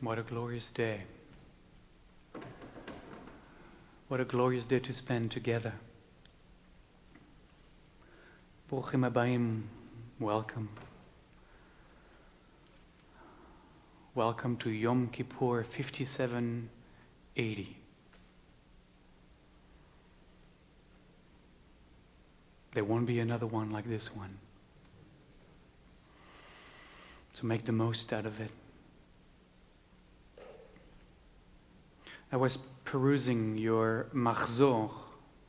What a glorious day. What a glorious day to spend together. Bruchim habayim, welcome. Welcome to Yom Kippur 5780. There won't be another one like this one. So make the most out of it. I was perusing your machzor.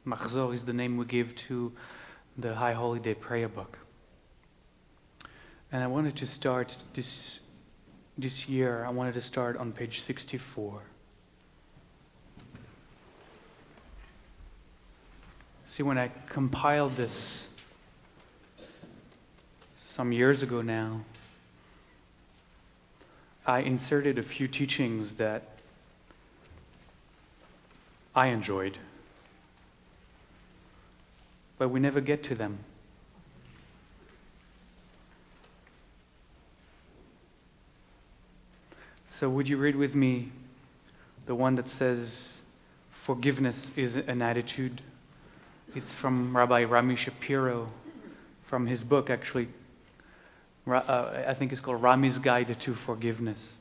Machzor is the name we give to the High Holy Day prayer book. And I wanted to start this year, I wanted to start on page 64. See, when I compiled this some years ago now, I inserted a few teachings that I enjoyed, but we never get to them. So would you read with me the one that says, forgiveness is an attitude? It's from Rabbi Rami Shapiro, from his book actually, I think it's called Rami's Guide to Forgiveness.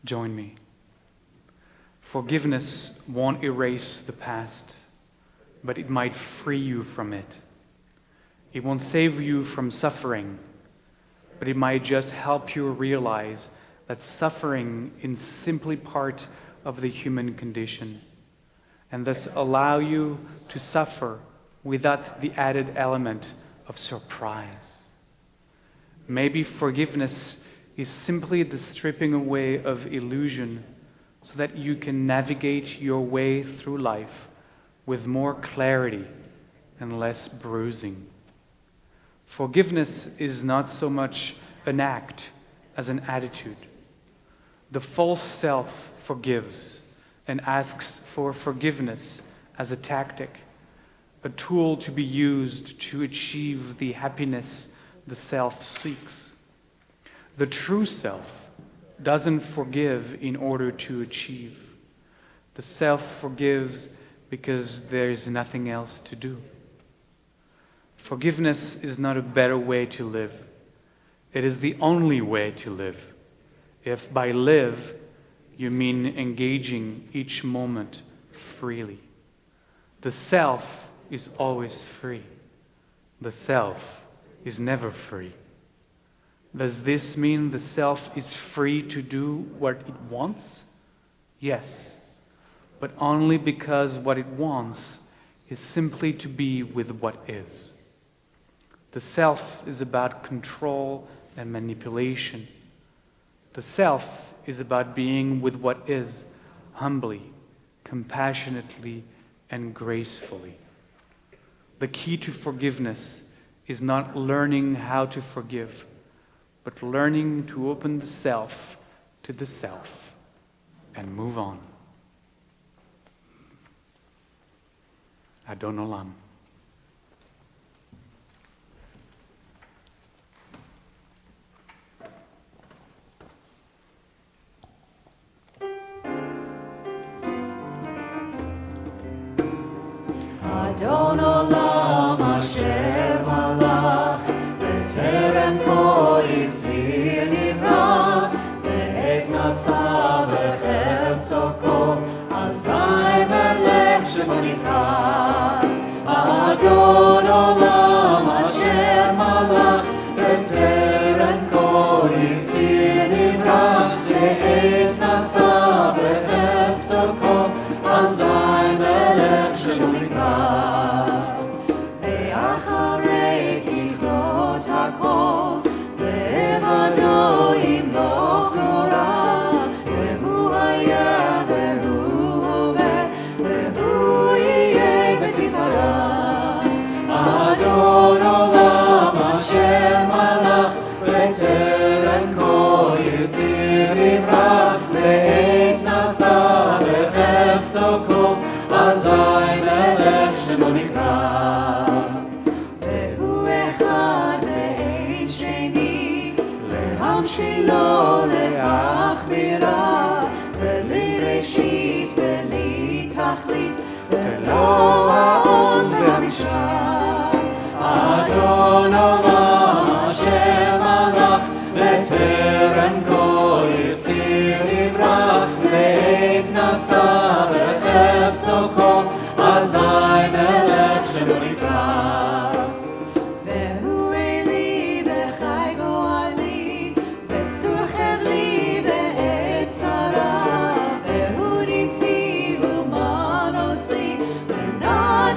Join me. Forgiveness won't erase the past, but it might free you from it. It won't save you from suffering, but it might just help you realize that suffering is simply part of the human condition, and thus allow you to suffer without the added element of surprise. Maybe forgiveness is simply the stripping away of illusion so that you can navigate your way through life with more clarity and less bruising. Forgiveness is not so much an act as an attitude. The false self forgives and asks for forgiveness as a tactic, a tool to be used to achieve the happiness the self seeks. The true self doesn't forgive in order to achieve. The self forgives because there is nothing else to do. Forgiveness is not a better way to live. It is the only way to live. If by live, you mean engaging each moment freely. The self is always free. The self is never free. Does this mean the self is free to do what it wants? Yes, but only because what it wants is simply to be with what is. The self is about control and manipulation. The self is about being with what is, humbly, compassionately, and gracefully. The key to forgiveness is not learning how to forgive, but learning to open the self to the self and move on. Adon Olam. Adon Olam Asher Malach B'terem Kol Yitzir Nivra Ve'et Nasa B'chefzoko Azai Melech Shemo Nikra Adon Olam Asher Malach B'terem Kol Yitzir Nivra Ve'et Nasa B'chefzoko Azai Melech Shemo Nikra Shilo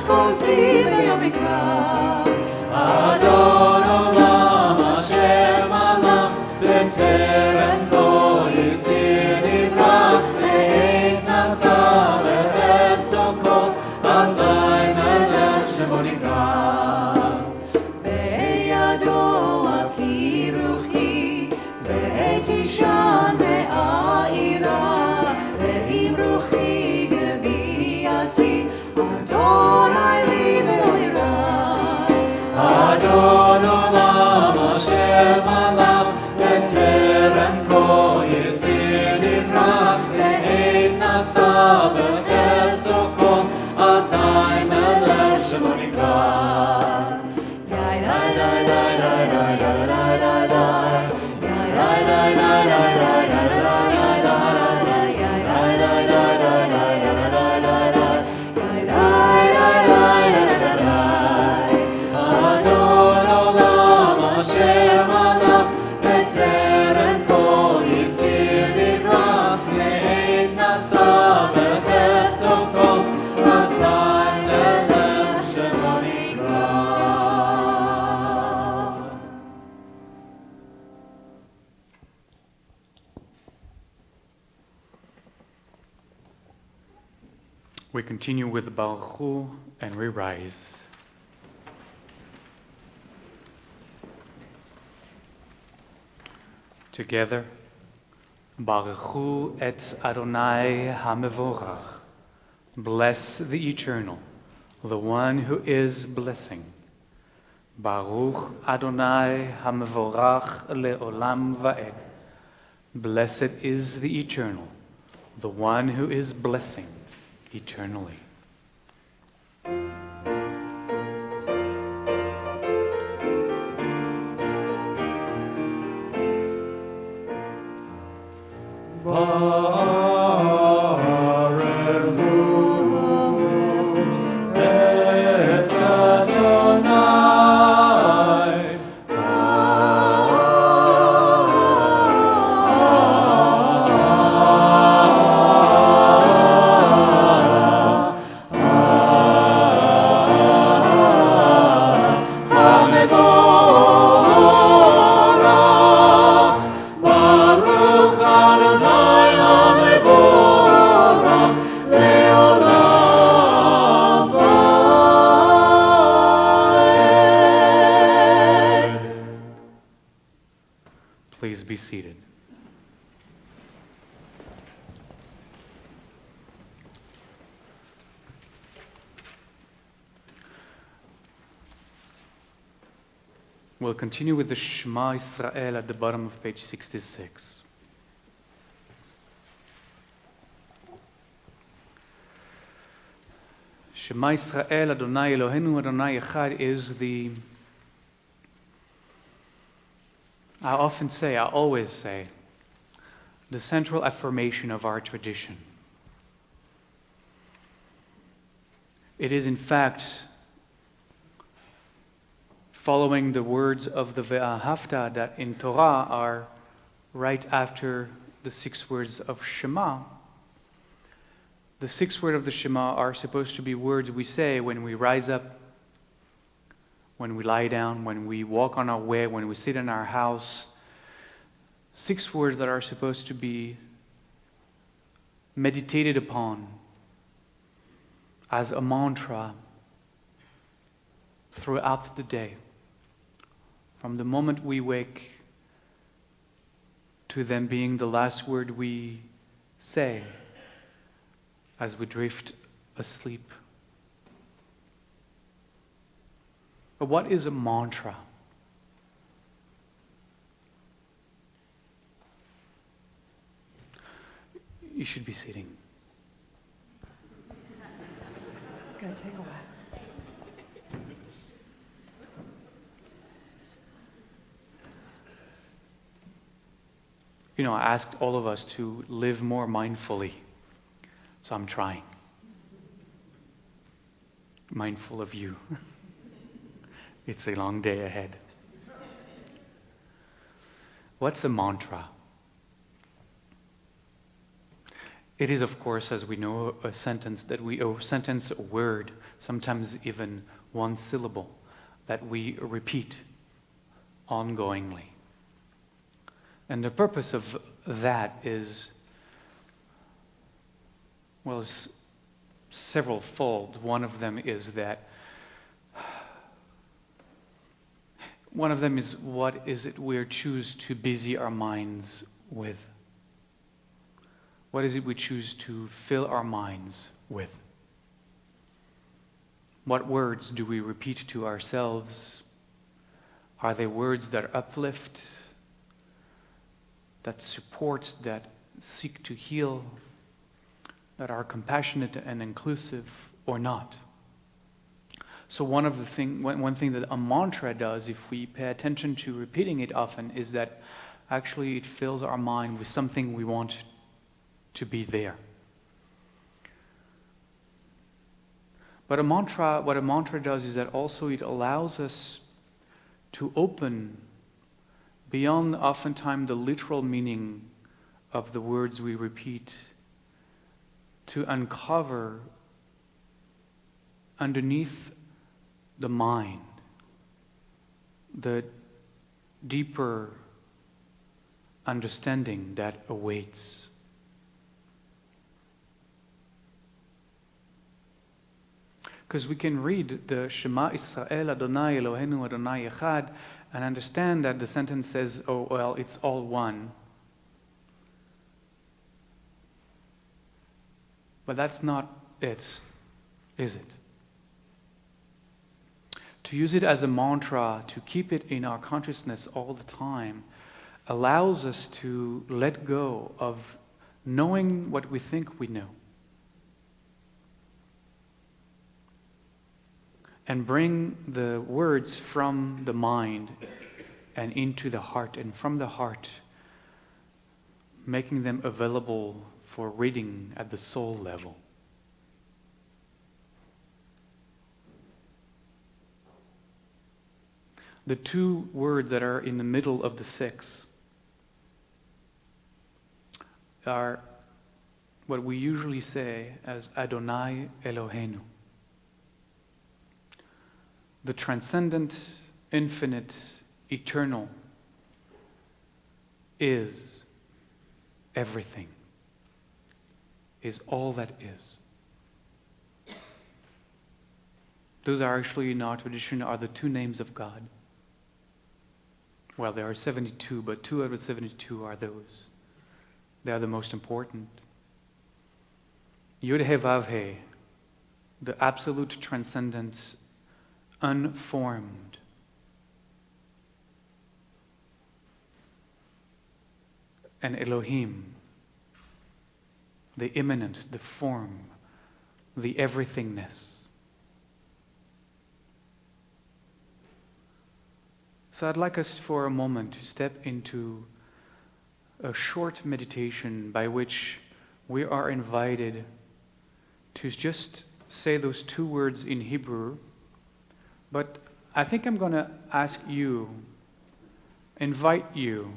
כוסי ביום מקרא. אדון עולם אשר מלך בטרם כל יציר נברא, לעת נשא בחפצו כל, אזי מלך שמו נקרא. בידו אף כי רוחי, בעת תישן בעירה, ועם רוחי גוויעתי, אדוני לי ולא ירא. אדון עולם אשר מלך בטרם כל יציר נברא, לעת נשא בחפצו כל, אזי מלך שמו נקרא. We continue with the Baruch Hu and we rise. Together, Baruch Hu et Adonai HaMevorach. Bless the Eternal, the one who is blessing. Baruch Adonai HaMevorach le'olam va'ed. Blessed is the Eternal, the one who is blessing eternally. Please be seated. We'll continue with the Shema Israel at the bottom of page 66. Shema Israel Adonai Eloheinu Adonai Echad is I always say, the central affirmation of our tradition. It is in fact following the words of the Ve'ahavta that in Torah are right after the 6 words of Shema. The 6 words of the Shema are supposed to be words we say when we rise up, when we lie down, when we walk on our way, when we sit in our house. 6 words that are supposed to be meditated upon as a mantra throughout the day. From the moment we wake to them being the last word we say as we drift asleep. But what is a mantra? You should be sitting. It's going to take a while. You know, I asked all of us to live more mindfully, so I'm trying. Mindful of you. It's a long day ahead. What's a mantra? It is, of course, as we know, a sentence, a word, sometimes even one syllable, that we repeat ongoingly. And the purpose of that is, well, several-fold. One of them is what is it we choose to busy our minds with? What is it we choose to fill our minds with? What words do we repeat to ourselves? Are they words that uplift, that support, that seek to heal, that are compassionate and inclusive, or not? So one thing that a mantra does, if we pay attention to repeating it often, is that actually it fills our mind with something we want to be there. But what a mantra does is that also it allows us to open beyond oftentimes the literal meaning of the words we repeat, to uncover underneath the mind the deeper understanding that awaits. Because we can read the Shema Israel, Adonai Eloheinu, Adonai Echad, and understand that the sentence says, oh, well, it's all one. But that's not it, is it? To use it as a mantra, to keep it in our consciousness all the time, allows us to let go of knowing what we think we know. And bring the words from the mind and into the heart, and from the heart, making them available for reading at the soul level. The two words that are in the middle of the six are what we usually say as Adonai Eloheinu. The transcendent, infinite, eternal is everything, is all that is. Those are actually, in our tradition, are the two names of God. Well, there are 72, but 2 out of 72 are those. They are the most important. Yud He Vav He, the absolute transcendent, unformed. And Elohim, the immanent, the form, the everythingness. So I'd like us for a moment to step into a short meditation by which we are invited to just say those two words in Hebrew. But I think I'm going to invite you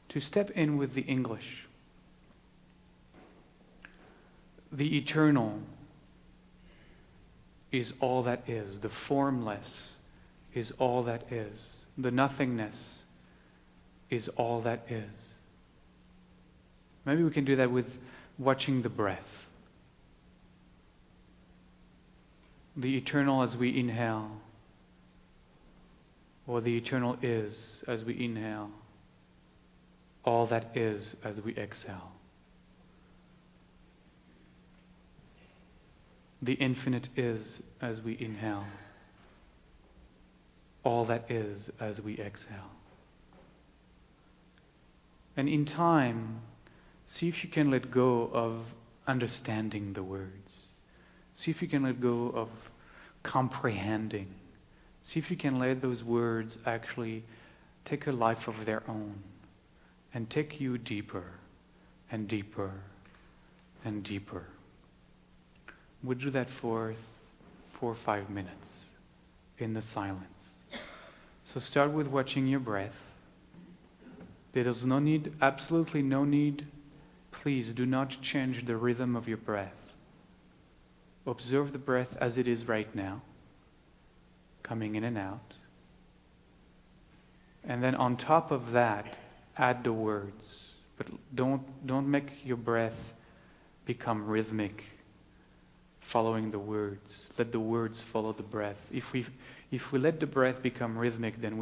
to step in with the English. The eternal is all that is. The formless is all that is. The nothingness is all that is. Maybe we can do that with watching the breath. The eternal as we inhale, or the eternal is as we inhale, all that is as we exhale. The infinite is as we inhale, all that is as we exhale. And in time, see if you can let go of understanding the words. See if you can let go of comprehending. See if you can let those words actually take a life of their own and take you deeper and deeper and deeper. We'll do that for 4 or 5 minutes in the silence. So start with watching your breath. There is absolutely no need please do not change the rhythm of your breath. Observe the breath as it is right now, coming in and out. And then on top of that, add the words. But don't make your breath become rhythmic, following the words. Let the words follow the breath. If we let the breath become rhythmic, then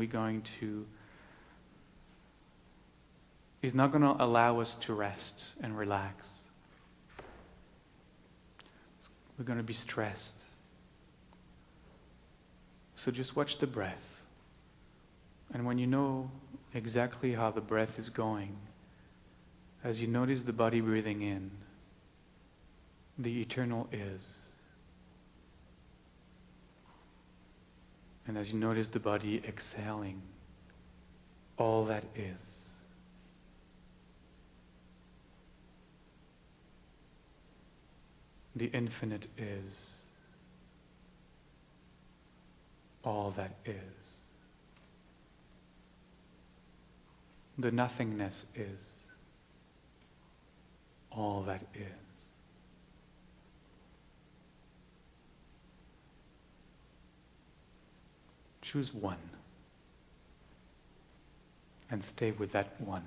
it's not going to allow us to rest and relax. We're going to be stressed. So just watch the breath. And when you know exactly how the breath is going, as you notice the body breathing in, the eternal is. And as you notice the body exhaling, all that is. The infinite is. All that is. The nothingness is. All that is. Choose one and stay with that one.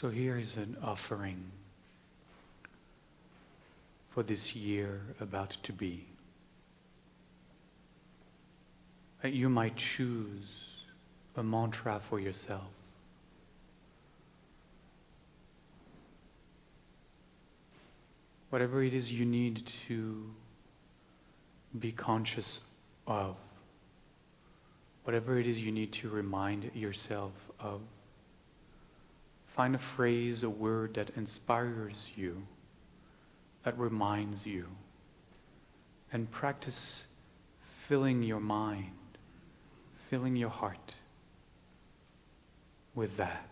So here is an offering for this year about to be. That you might choose a mantra for yourself. Whatever it is you need to be conscious of, whatever it is you need to remind yourself of, find a phrase, a word that inspires you, that reminds you, and practice filling your mind, filling your heart with that.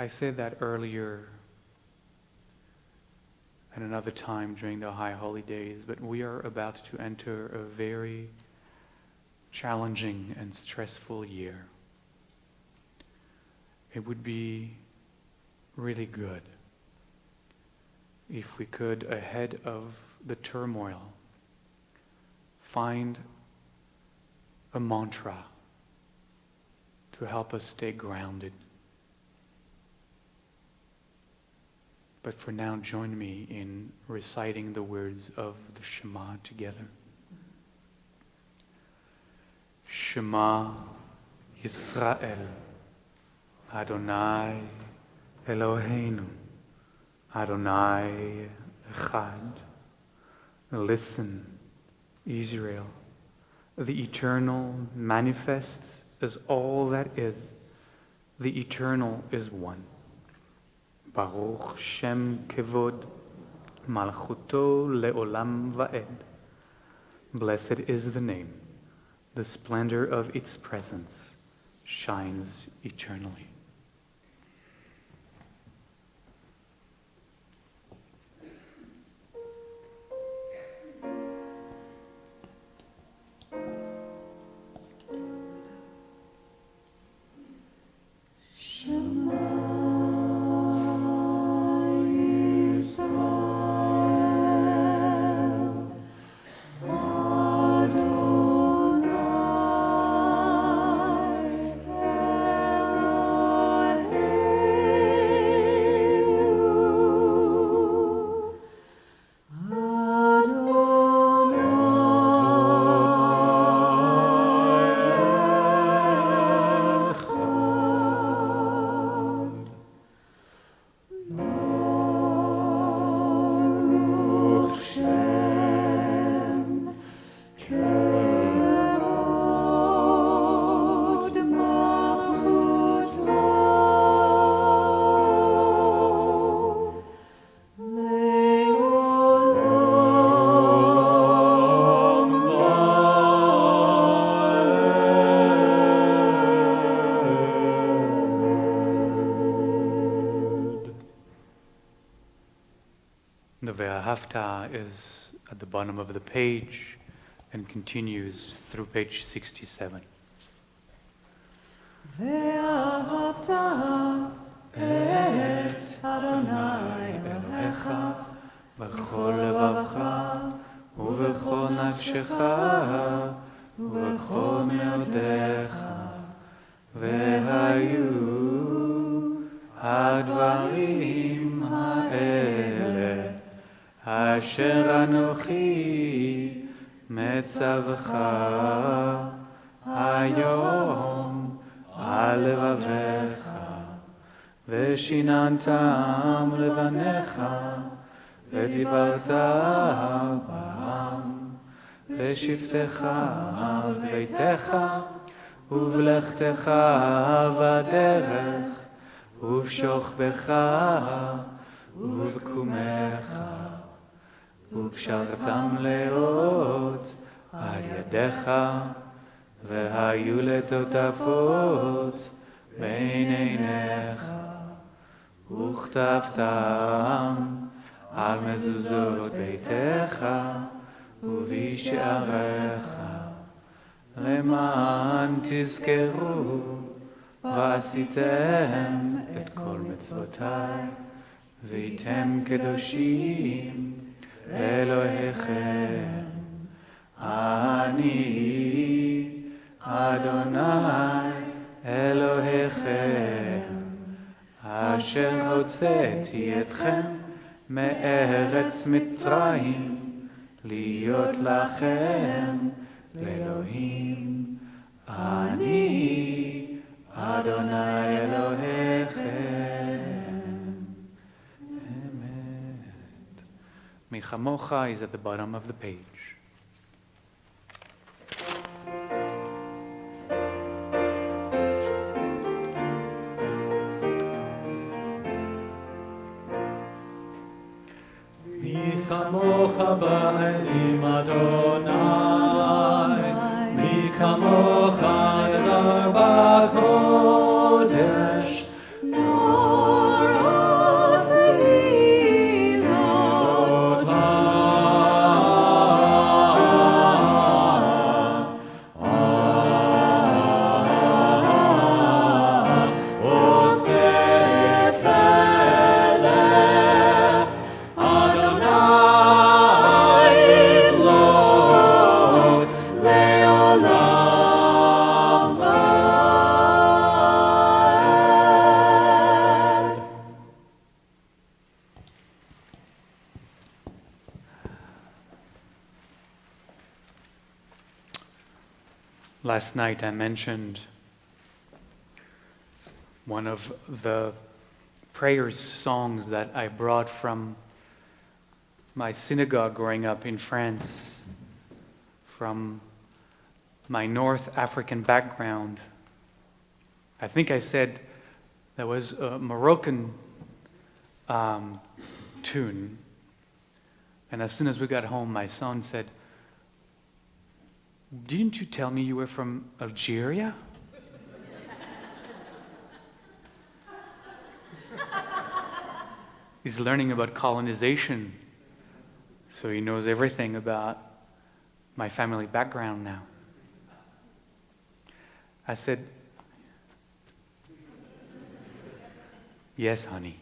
I said that earlier at another time during the High Holy Days, but we are about to enter a very challenging and stressful year. It would be really good if we could, ahead of the turmoil, find a mantra to help us stay grounded. But for now, join me in reciting the words of the Shema together. Shema Yisrael, Adonai Eloheinu, Adonai Echad. Listen, Israel, the Eternal manifests as all that is. The Eternal is one. Baruch Shem Kevod, Malchuto Leolam Va'ed. Blessed is the name. The splendor of its presence shines eternally. The Ve'ahavta is at the bottom of the page and continues through page 67. ואהבת את אדוני אלוהיך בכל לבבך ובכל נפשך ובכל מאודיך, והיו הדברים האלה אשר אנוכי מצווך היום על לבביך, ושיננתם לבניך, ודיברת בם, בשבתך בביתך, ובלכתך בדרך, ובשוכבך ובקומך, וקשרתם לאות על ידיך, והיו לטוטפות בין עיניך, וכתבתם על מזוזות ביתך ובשעריך, למען תזכרו ועשיתם את כל מצוותיי, והייתם קדושים אלוהיכם. אני אדוני אלוהיכם הוצאתי אתכם מארץ מצרים, להיות לכם לאלוהים. אני אדוני אלוהיכם. אמת. מי כמוך is at the bottom of the page. מי כמוך באלים אדוני, מי כמוך נדר בקודש, נורות תהילות אוסף אלה אדוני ימלוך לעולם ועד. Last night I mentioned one of the prayers songs that I brought from my synagogue growing up in France, from my North African background. I think I said there was a Moroccan tune, and as soon as we got home, my son said, "Didn't you tell me you were from Algeria?" He's learning about colonization, so he knows everything about my family background now. I said, "Yes, honey."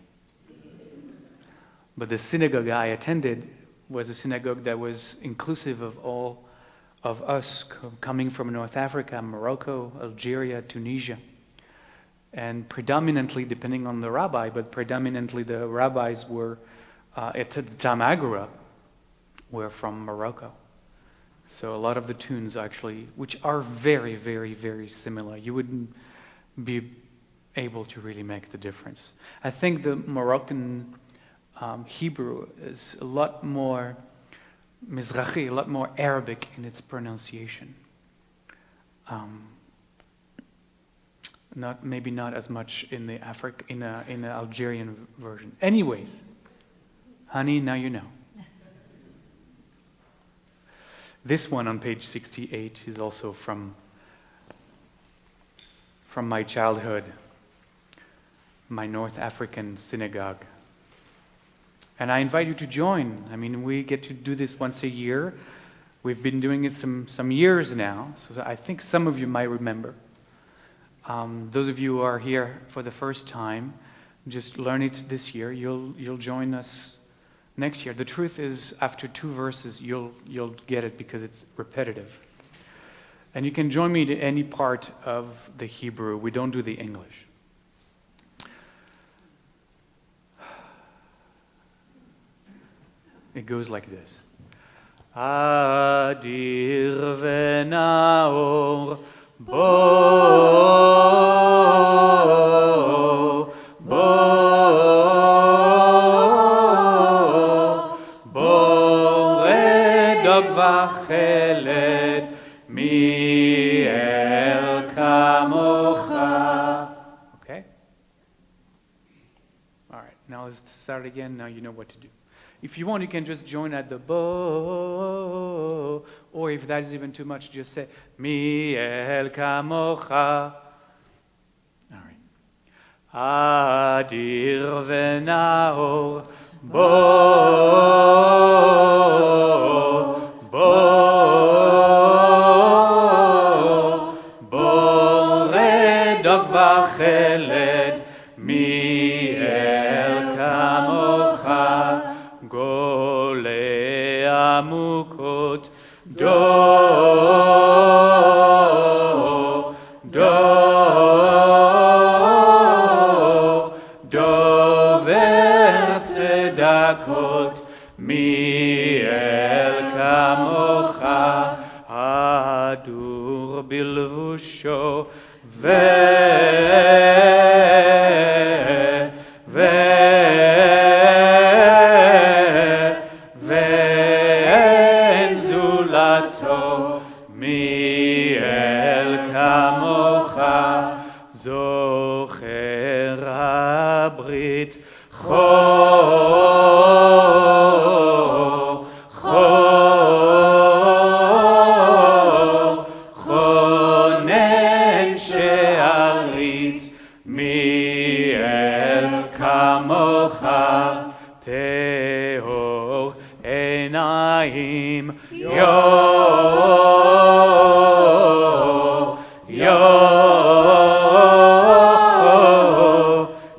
But the synagogue I attended was a synagogue that was inclusive of all of us coming from North Africa, Morocco, Algeria, Tunisia. And predominantly, depending on the rabbi, but predominantly the rabbis were, at the time I grew up, were from Morocco. So a lot of the tunes actually, which are very, very, very similar, you wouldn't be able to really make the difference. I think the Moroccan Hebrew is a lot more Mizrahi, a lot more Arabic in its pronunciation. Maybe not as much in the in the Algerian version. Anyways, honey, now you know. This one on page 68 is also from my childhood, my North African synagogue. And I invite you to join. I mean, we get to do this once a year. We've been doing it some years now, so I think some of you might remember. Those of you who are here for the first time, just learn it this year. You'll join us next year. The truth is, after 2 verses, you'll get it because it's repetitive. And you can join me to any part of the Hebrew. We don't do the English. It goes like this. Adir v'naor bo redog v'chelet mi el kamocha. Okay? All right, now let's start again. Now you know what to do. If you want, you can just join at the bo, or if that is even too much, just say Mi el kamocha. All right. Adir v'naor bo redog v'chelet mi el kamocha. Gole amukot do תפילתו, מי אל כמוך, זוכר הברית, חונן שערית, מי אל כמוך, טהור עיניים,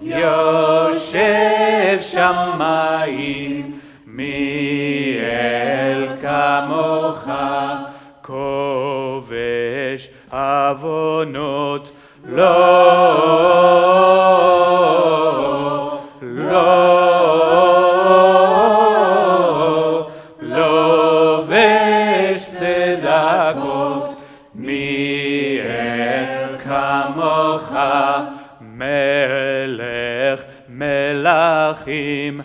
יושב שמיים, מי אל כמוך, כובש עוונות, לובש צדקות, מי אל כמוך, מלך מלכים,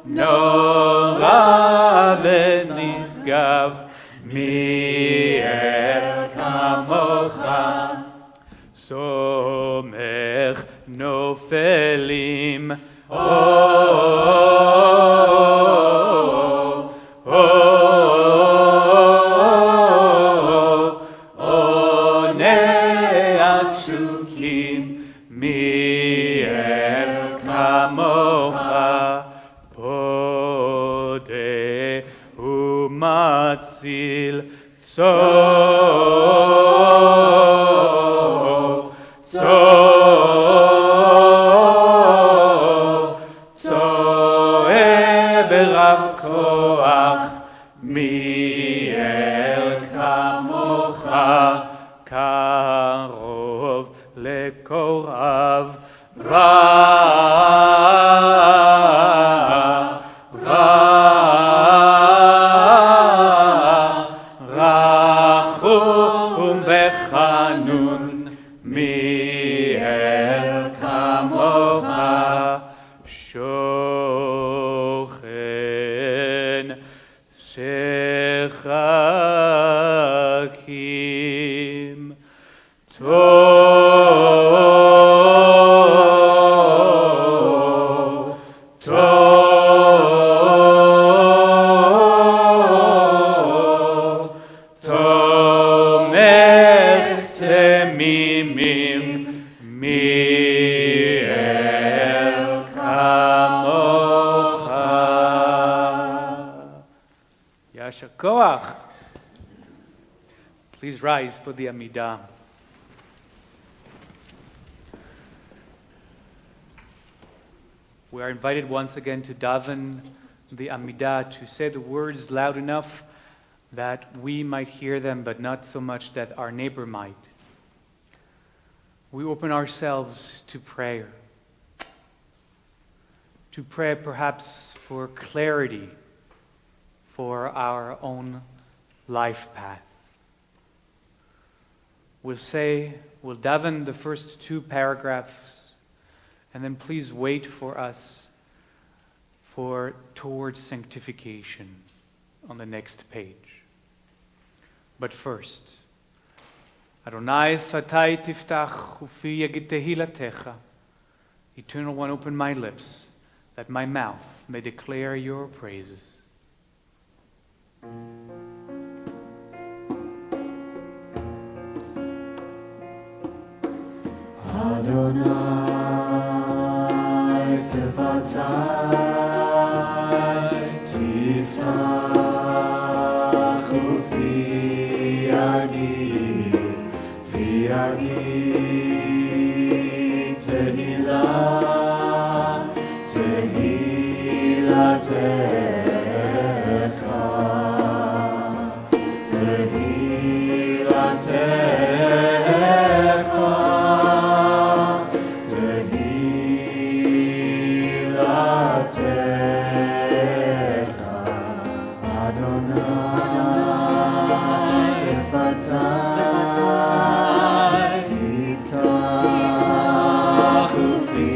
נורא ונשגב, מי אל כמוך, סומך נופלים, עונה עסוקים, מי אל כמוך, פודה ומציל, צועה ברב כוח, מי אל כמוך, קרוב לקוראב, רחום וחנון, מי אל כמוך, שוכן שחקים, תומך תמימים, מי אל כמוך. יישר כוח. Please rise for the Amidah. We are invited once again to daven the Amidah, to say the words loud enough that we might hear them, but not so much that our neighbor might. We open ourselves to prayer perhaps for clarity for our own life path. We'll daven the first two paragraphs, and then please wait for us towards sanctification on the next page. But first, Adonai Satai Tiftach Ufi Yagid Tehilatecha. Eternal One, open my lips, that my mouth may declare your praises. Adonai Sefatai Tiftach Ufi Yagid Tehilah Tehilatecha Sefatai Tiftach Ufi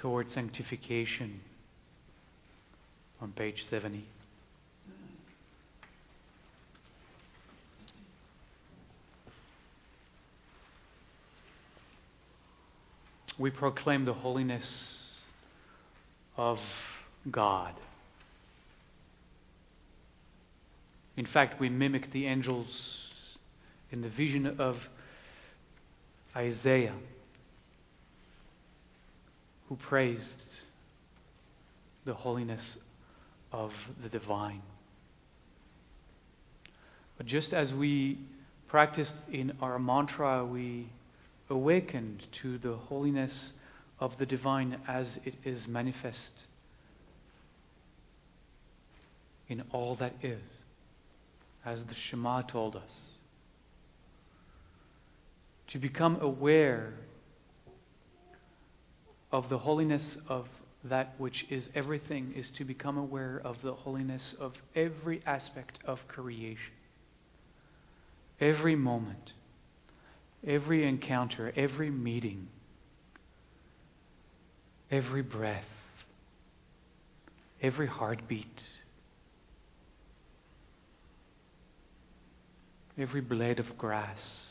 Toward Sanctification on page 70. We proclaim the holiness of God. In fact, we mimic the angels in the vision of Isaiah, who praised the holiness of the divine. But just as we practiced in our mantra, we awakened to the holiness of the divine as it is manifest in all that is, as the Shema told us. To become aware of the holiness of that which is everything is to become aware of the holiness of every aspect of creation. Every moment, every encounter, every meeting, every breath, every heartbeat, every blade of grass,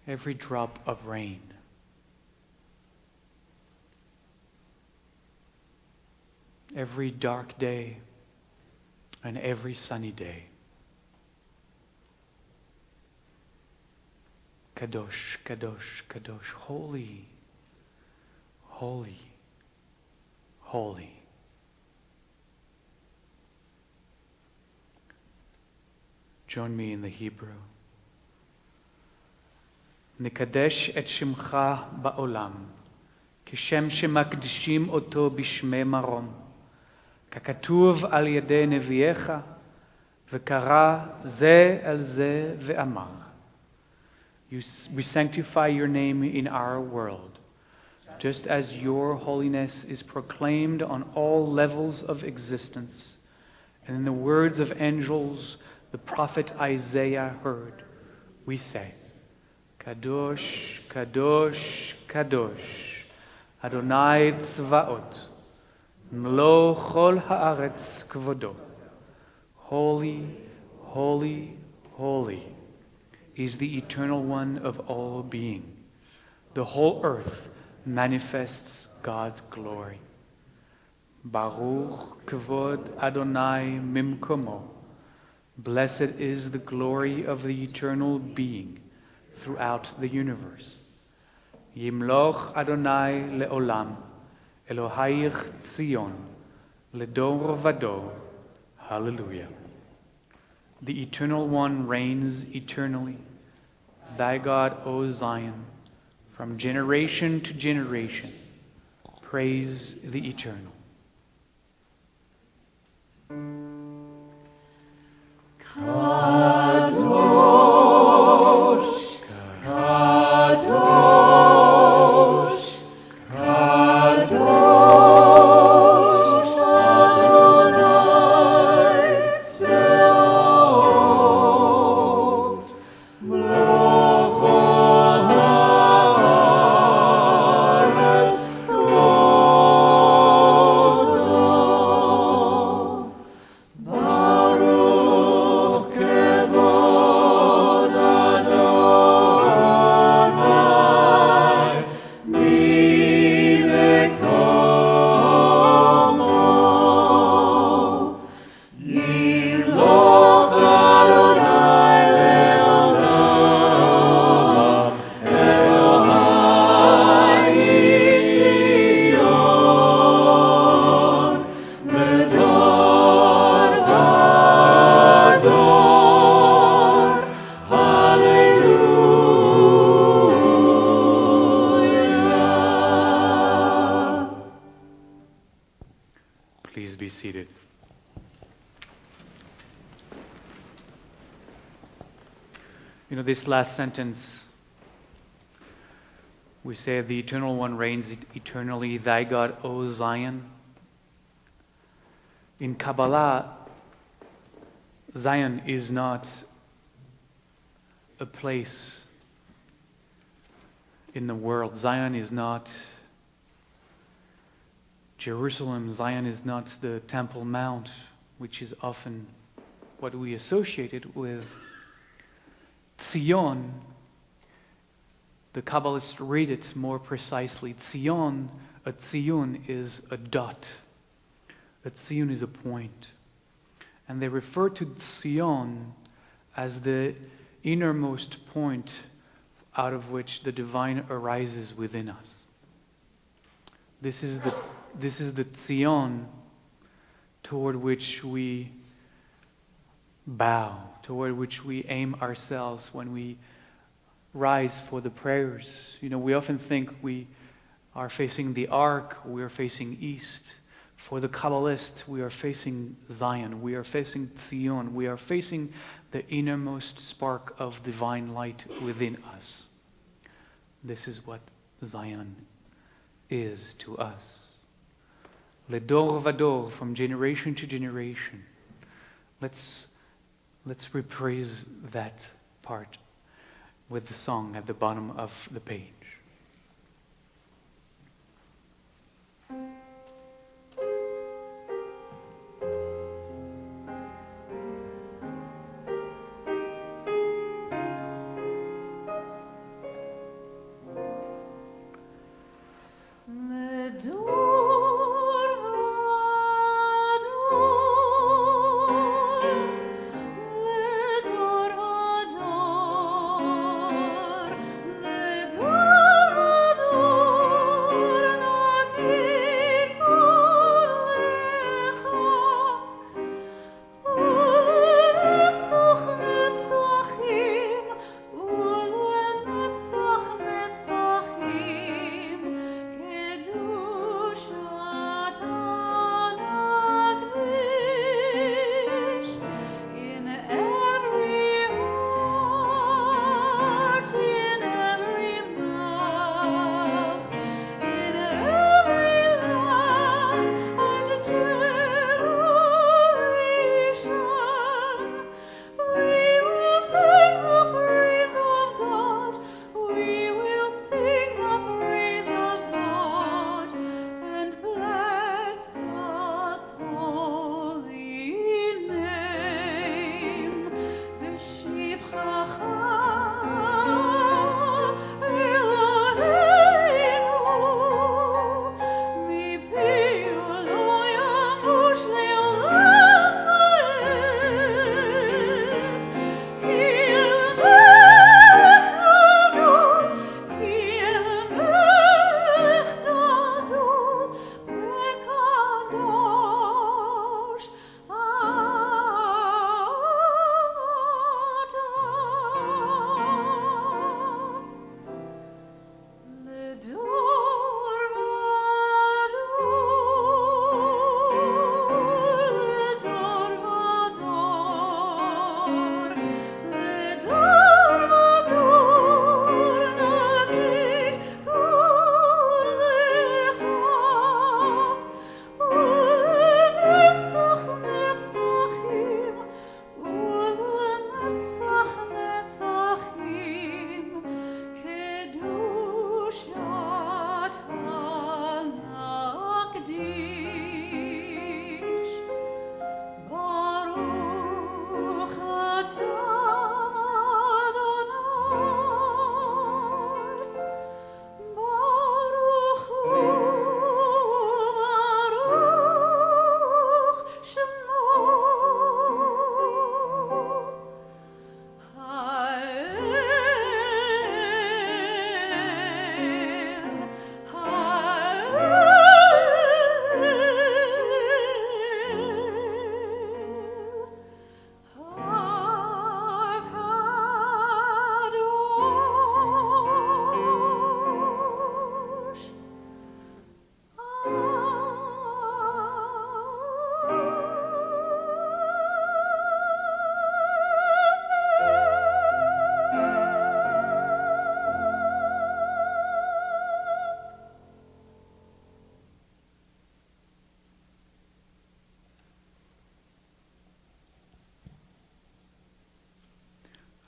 every drop of rain, every dark day and every sunny day. Kadosh, Kadosh, Kadosh, holy, holy, holy. Join me in the Hebrew. Nikadesh et shimcha ba'olam, kishem shemakdishim oto bishmei marom, kakatuv al yedei neviecha, v'kara ze el ze ve'amar. We sanctify your name in our world, just as your holiness is proclaimed on all levels of existence. And in the words of angels, the prophet Isaiah heard, we say, Kadosh, Kadosh, Kadosh, Adonai Tzvaot, Mlo Chol Haaretz Kvodo. Holy, holy, holy is the Eternal One of all being. The whole earth manifests God's glory. Baruch Kvod Adonai Mimkomo. Blessed is the glory of the Eternal Being throughout the universe. Yimloch Adonai le'olam, Elohayich Tzion, ledor vador. Hallelujah. The Eternal One reigns eternally. Thy God, O Zion, from generation to generation. Praise the Eternal. Kadosh, Kadosh, Kadosh, Adonai Tzeot, Melech haaretz kvodo. Baruch kevod Adonai mimekomo. Yimloch Adonai le'olam, Elohai Tzion, ledor vador. Hallelujah. Please be seated. You know, this last sentence, we say, the Eternal One reigns eternally, thy God, O Zion. In Kabbalah, Zion is not a place in the world. Zion is not Jerusalem. Zion is not the Temple Mount, which is often what we associate it with. Tzion, the Kabbalists read it more precisely. Tzion, a Tziyun is a dot. A Tziyun is a point. And they refer to Tzion as the innermost point out of which the divine arises within us. This is the Tzion toward which we bow, toward which we aim ourselves when we rise for the prayers. You know, we often think we are facing the ark, we are facing east. For the Kabbalist, we are facing Zion, we are facing Tzion, we are facing the innermost spark of divine light within us. This is what Zion is to us. Ledor vador, from generation to generation. Let's reprise that part with the song at the bottom of the page.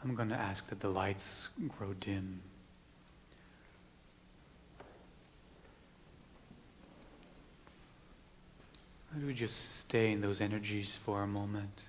I'm going to ask that the lights grow dim. Why don't we just stay in those energies for a moment?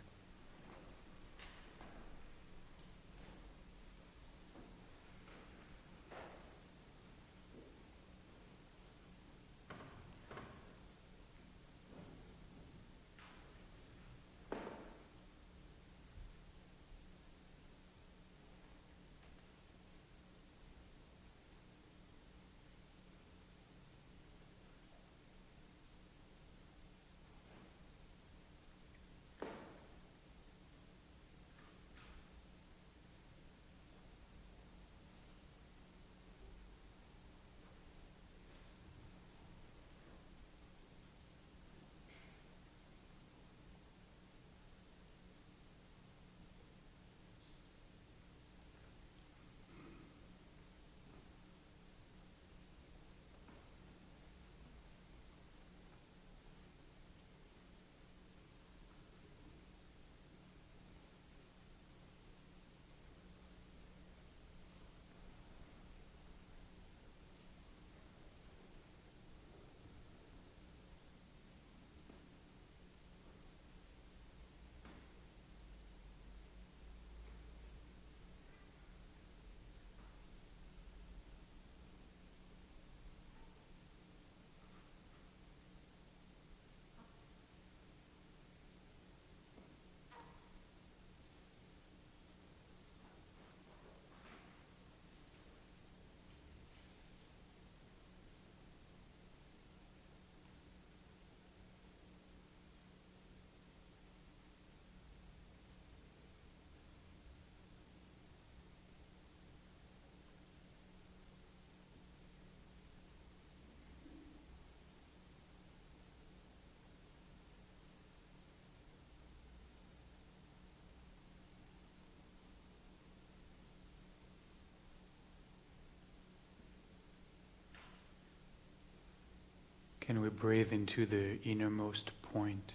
Can we breathe into the innermost point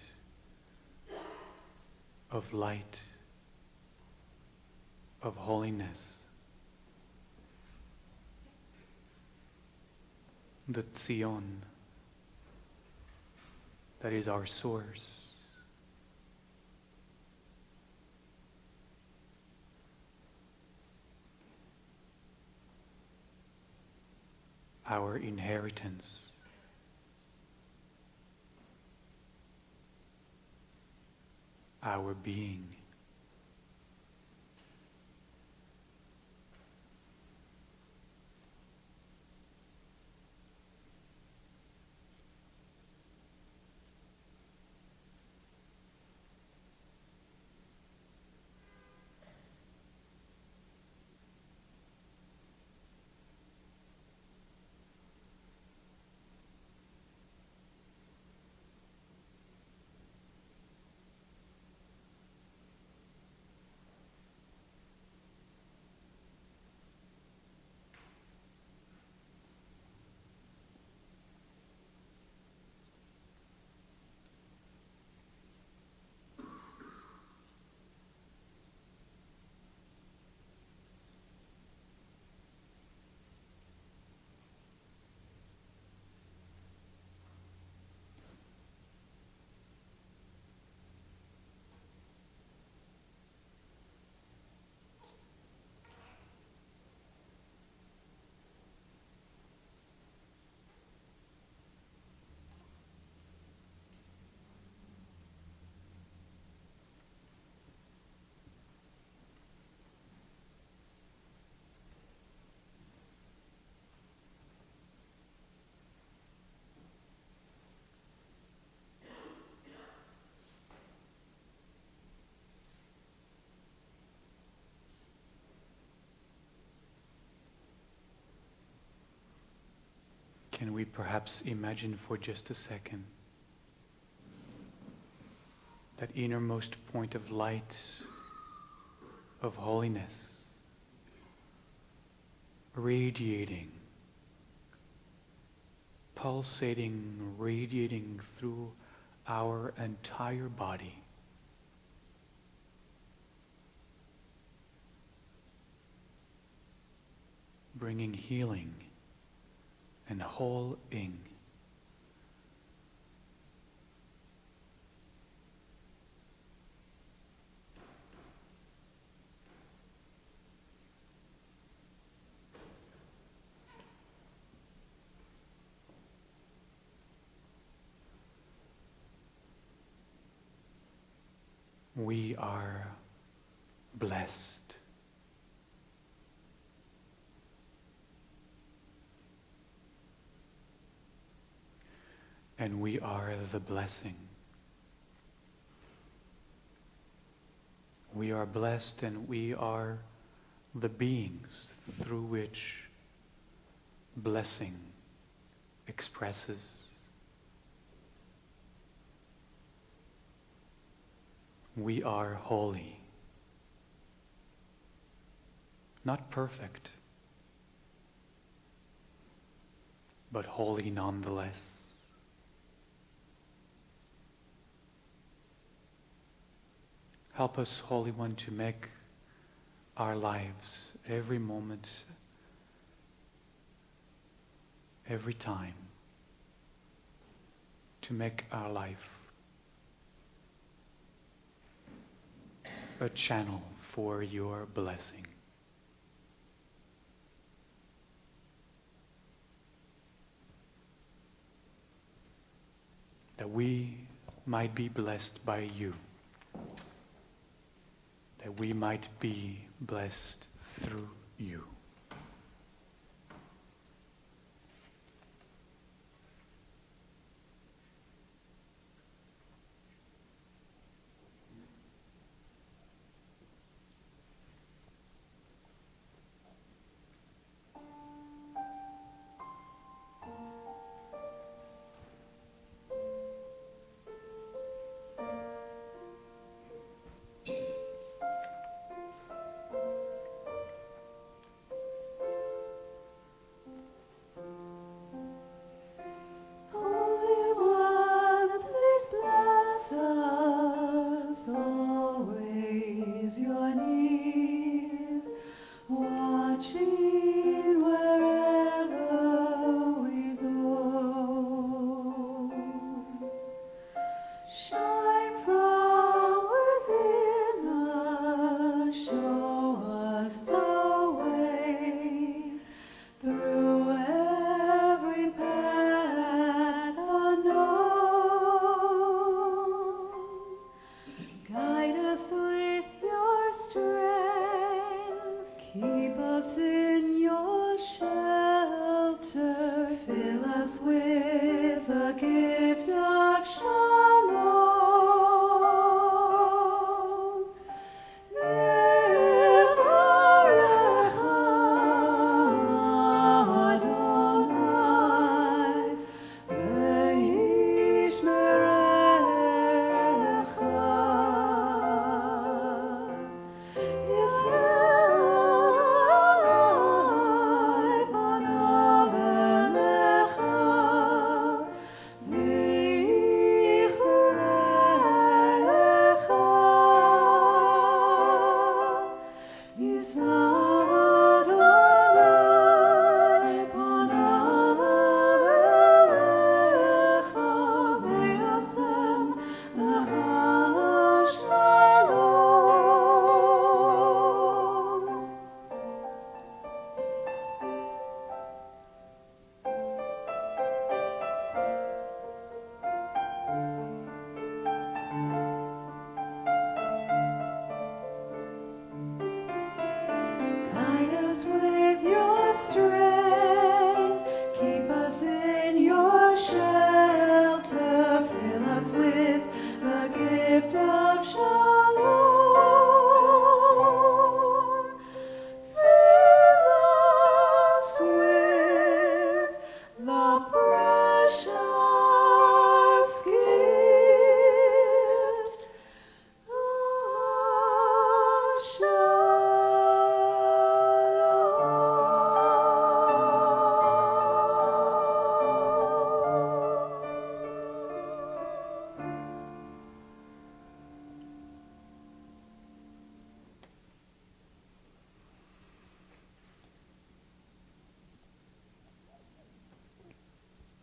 of light, of holiness, the Tzion, that is our source, our inheritance. Our being. Can we perhaps imagine for just a second that innermost point of light, of holiness, radiating, pulsating, radiating through our entire body. bringing healing and whole-ing. We are blessed. And we are the blessing. We are blessed and we are the beings through which blessing expresses. We are holy. Not perfect, but holy nonetheless. Help us, Holy One, to make our lives, every moment, every time, to make our life a channel for your blessing. That we might be blessed by you. That we might be blessed through you. Holy One, please bless us always. You're near, watching wherever we go. Shine from within us, show us the way through every path unknown. Guide us with your strength, keep us in your shelter, fill us with the gift of shalom. Yevarecha Adonai, ve'yishmerecha. Yisrael panav elecha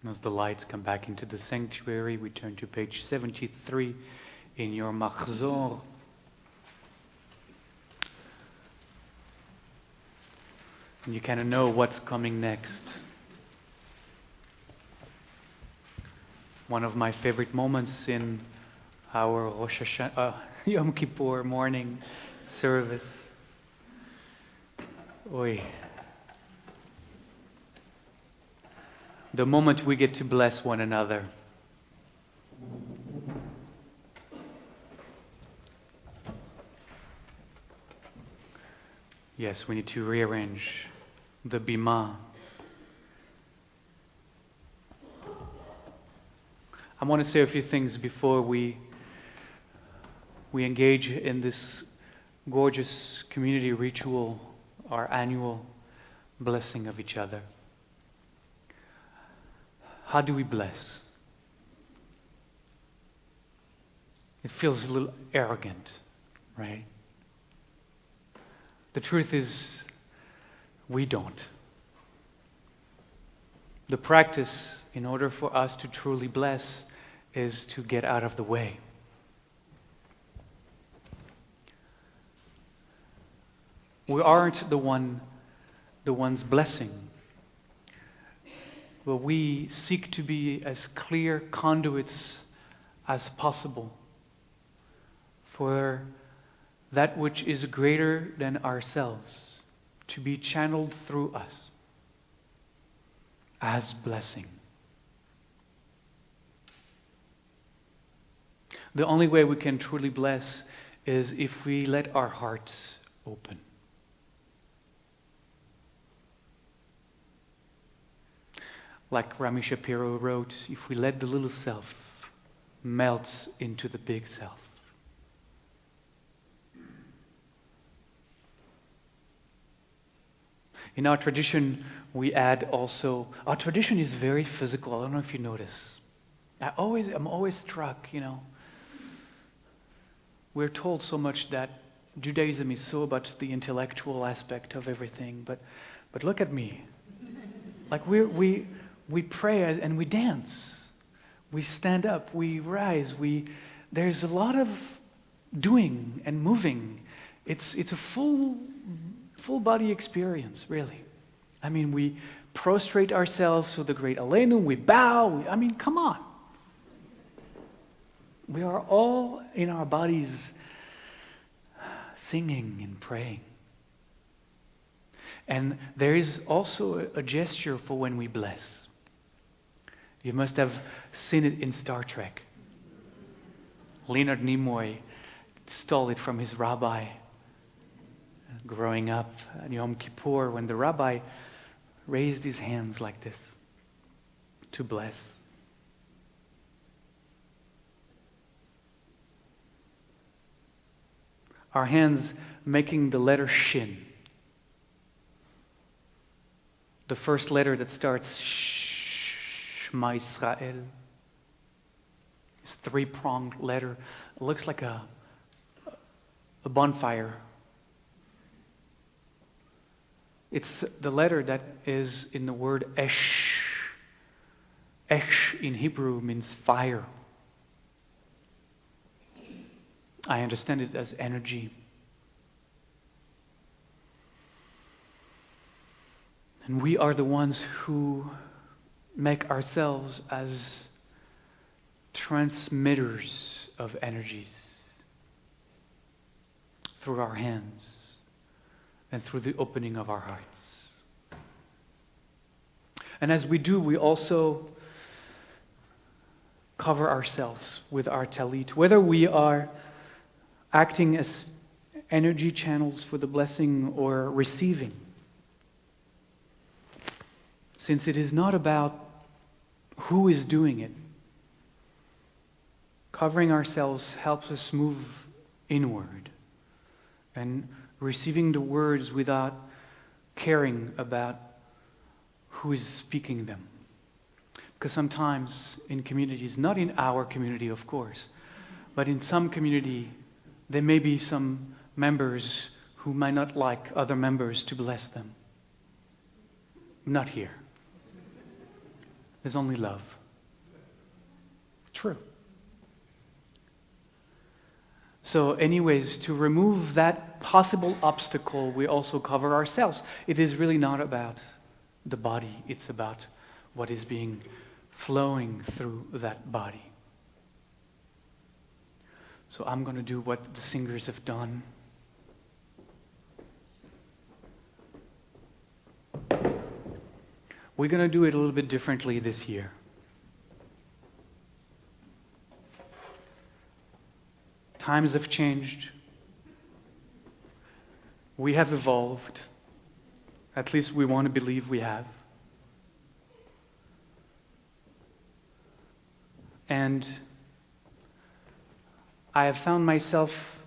And as the lights come back into the sanctuary, we turn to page 73 in your Machzor. And you kind of know what's coming next. One of my favorite moments in our Rosh Hashanah, Yom Kippur morning service. Oy. The moment we get to bless one another. Yes, we need to rearrange the bima. I want to say a few things before we engage in this gorgeous community ritual, our annual blessing of each other. How do we bless? It feels a little arrogant, right? The truth is, we don't. The practice, in order for us to truly bless, is to get out of the way. We aren't the ones blessing, but we seek to be as clear conduits as possible for that which is greater than ourselves to be channeled through us as blessing. The only way we can truly bless is if we let our hearts open. Like Rami Shapiro wrote, if we let the little self melt into the big self. In our tradition, we add also, our tradition is very physical. I don't know if you notice. I'm always struck, We're told so much that Judaism is so about the intellectual aspect of everything, but look at me. Like we pray and we dance. We stand up, we rise, there's a lot of doing and moving. It's a full body experience, really. I mean, we prostrate ourselves to the great Aleinu, we bow, come on. We are all in our bodies singing and praying. And there is also a gesture for when we bless. You must have seen it in Star Trek. Leonard Nimoy stole it from his rabbi growing up at Yom Kippur when the rabbi raised his hands like this to bless. Our hands making the letter Shin. The first letter that starts Shema Yisrael. It's a three-pronged letter. It looks like a bonfire. It's the letter that is in the word Esh. Esh in Hebrew means fire. I understand it as energy. And we are the ones who make ourselves as transmitters of energies through our hands and through the opening of our hearts. And as we do, we also cover ourselves with our talit, whether we are acting as energy channels for the blessing or receiving. Since it is not about who is doing it, covering ourselves helps us move inward and receiving the words without caring about who is speaking them. Because sometimes in communities, not in our community of course, but in some community, there may be some members who might not like other members to bless them. Not here. There's only love. True. So anyways, to remove that possible obstacle, we also cover ourselves. It is really not about the body. It's about what is being flowing through that body. So I'm going to do what the singers have done. We're going to do it a little bit differently this year. Times have changed. We have evolved. At least we want to believe we have. And I have found myself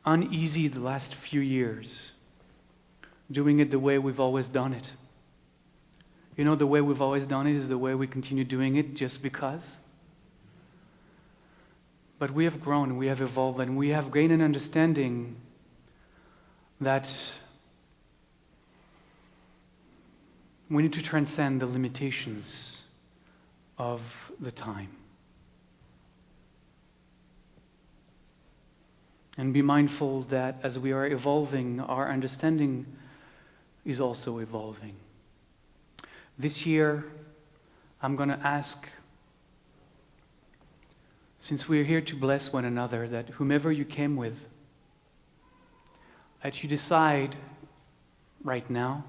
uneasy the last few years, doing it the way we've always done it. You know, the way we've always done it is the way we continue doing it just because. But we have grown, we have evolved, and we have gained an understanding that we need to transcend the limitations of the time. And be mindful that as we are evolving, our understanding is also evolving. This year, I'm going to ask, since we are here to bless one another, that whomever you came with, that you decide right now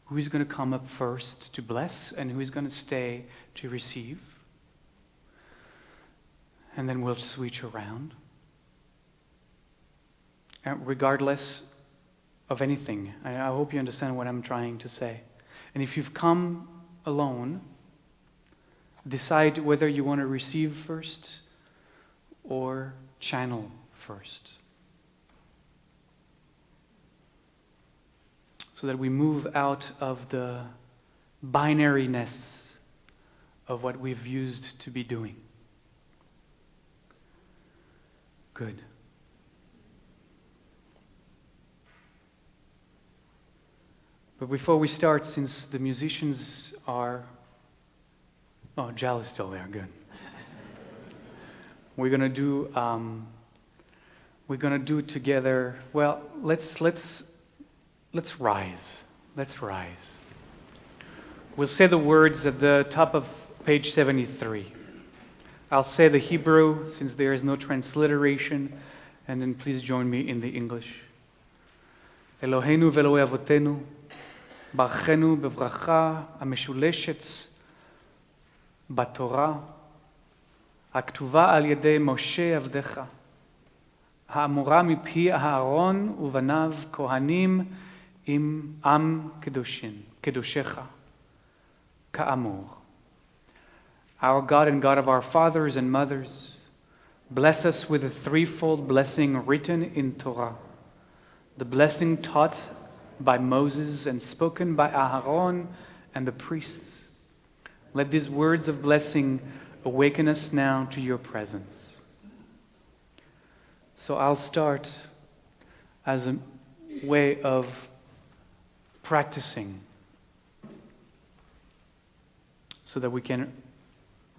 who is going to come up first to bless and who is going to stay to receive. And then we'll switch around. Regardless of anything. I hope you understand what I'm trying to say. And if you've come alone, decide whether you want to receive first or channel first. So that we move out of the binariness of what we've used to be doing. Good. But before we start, since the musicians are... Oh, Jal is still there, good. We're gonna do together, well, let's rise. Let's rise. We'll say the words at the top of page 73. I'll say the Hebrew, since there is no transliteration, and then please join me in the English. Eloheinu ve'Eloi avotenu, ברכנו בברכה המשולשת בתורה, הכתובה על ידי משה עבדך, האמורה מפי אהרון ובניו כהנים עם עם קדושך, כאמור. Our God and God of our fathers and mothers, bless us with a threefold blessing written in Torah, the blessing taught by Moses and spoken by Aaron and the priests. Let these words of blessing awaken us now to your presence. So I'll start as a way of practicing so that we can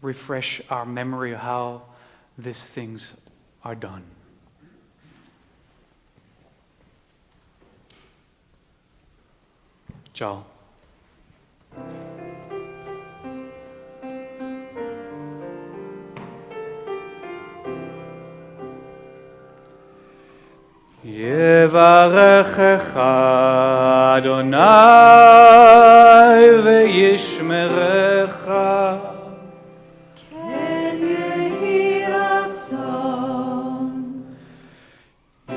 refresh our memory of how these things are done. Ciao. יברכך אדוני וישמרך. כן יהי רצון.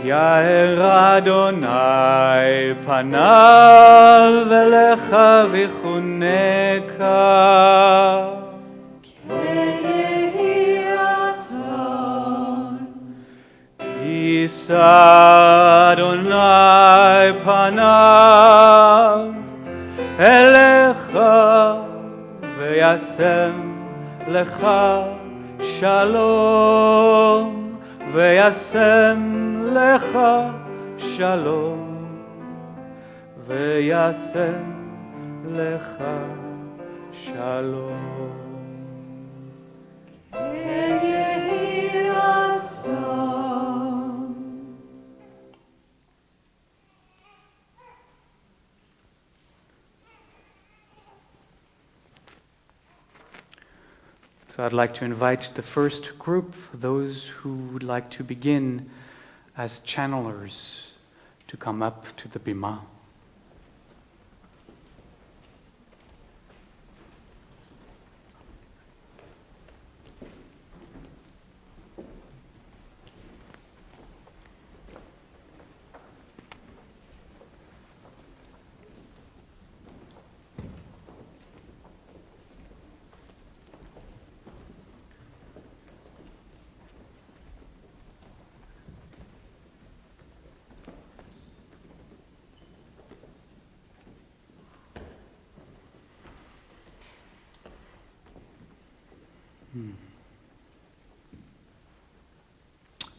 יאר אדוני פניו אליך ויחונקה. כן יהי רצון. יישא אדוני פניו אליך וישם לך שלום, וישם לך שלום, וישם לך Shalom. כן יהי רצון. So I'd like to invite the first group, those who would like to begin as channelers, to come up to the bima.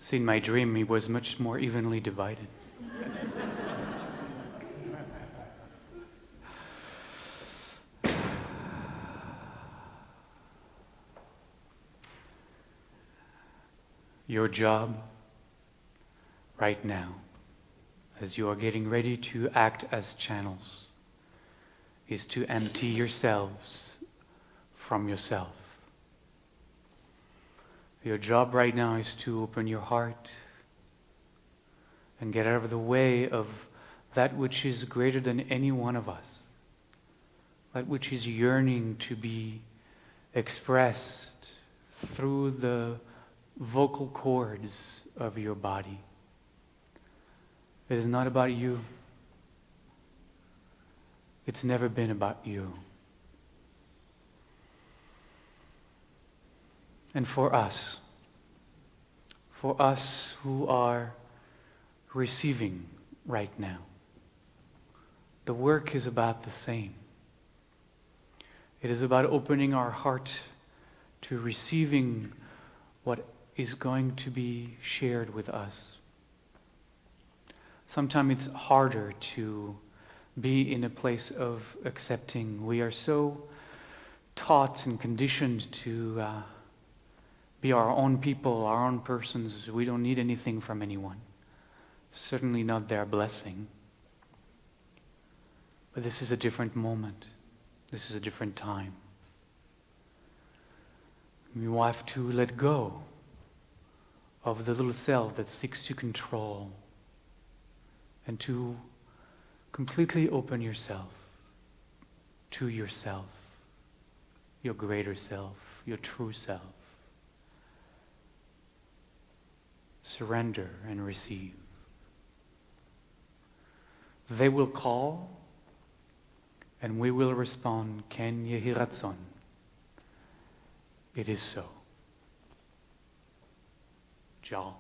See, in my dream, he was much more evenly divided. Your job right now, as you are getting ready to act as channels, is to empty yourselves from yourself. Your job right now is to open your heart and get out of the way of that which is greater than any one of us, that which is yearning to be expressed through the vocal cords of your body. It is not about you. It's never been about you. And for us who are receiving right now, the work is about the same. It is about opening our heart to receiving what is going to be shared with us. Sometimes it's harder to be in a place of accepting. We are so taught and conditioned to be our own people, our own persons. We don't need anything from anyone. Certainly not their blessing. But this is a different moment. This is a different time. You have to let go of the little self that seeks to control and to completely open yourself to yourself, your greater self, your true self. Surrender and receive. They will call and we will respond, Ken yehi ratzon. It is so. Jal.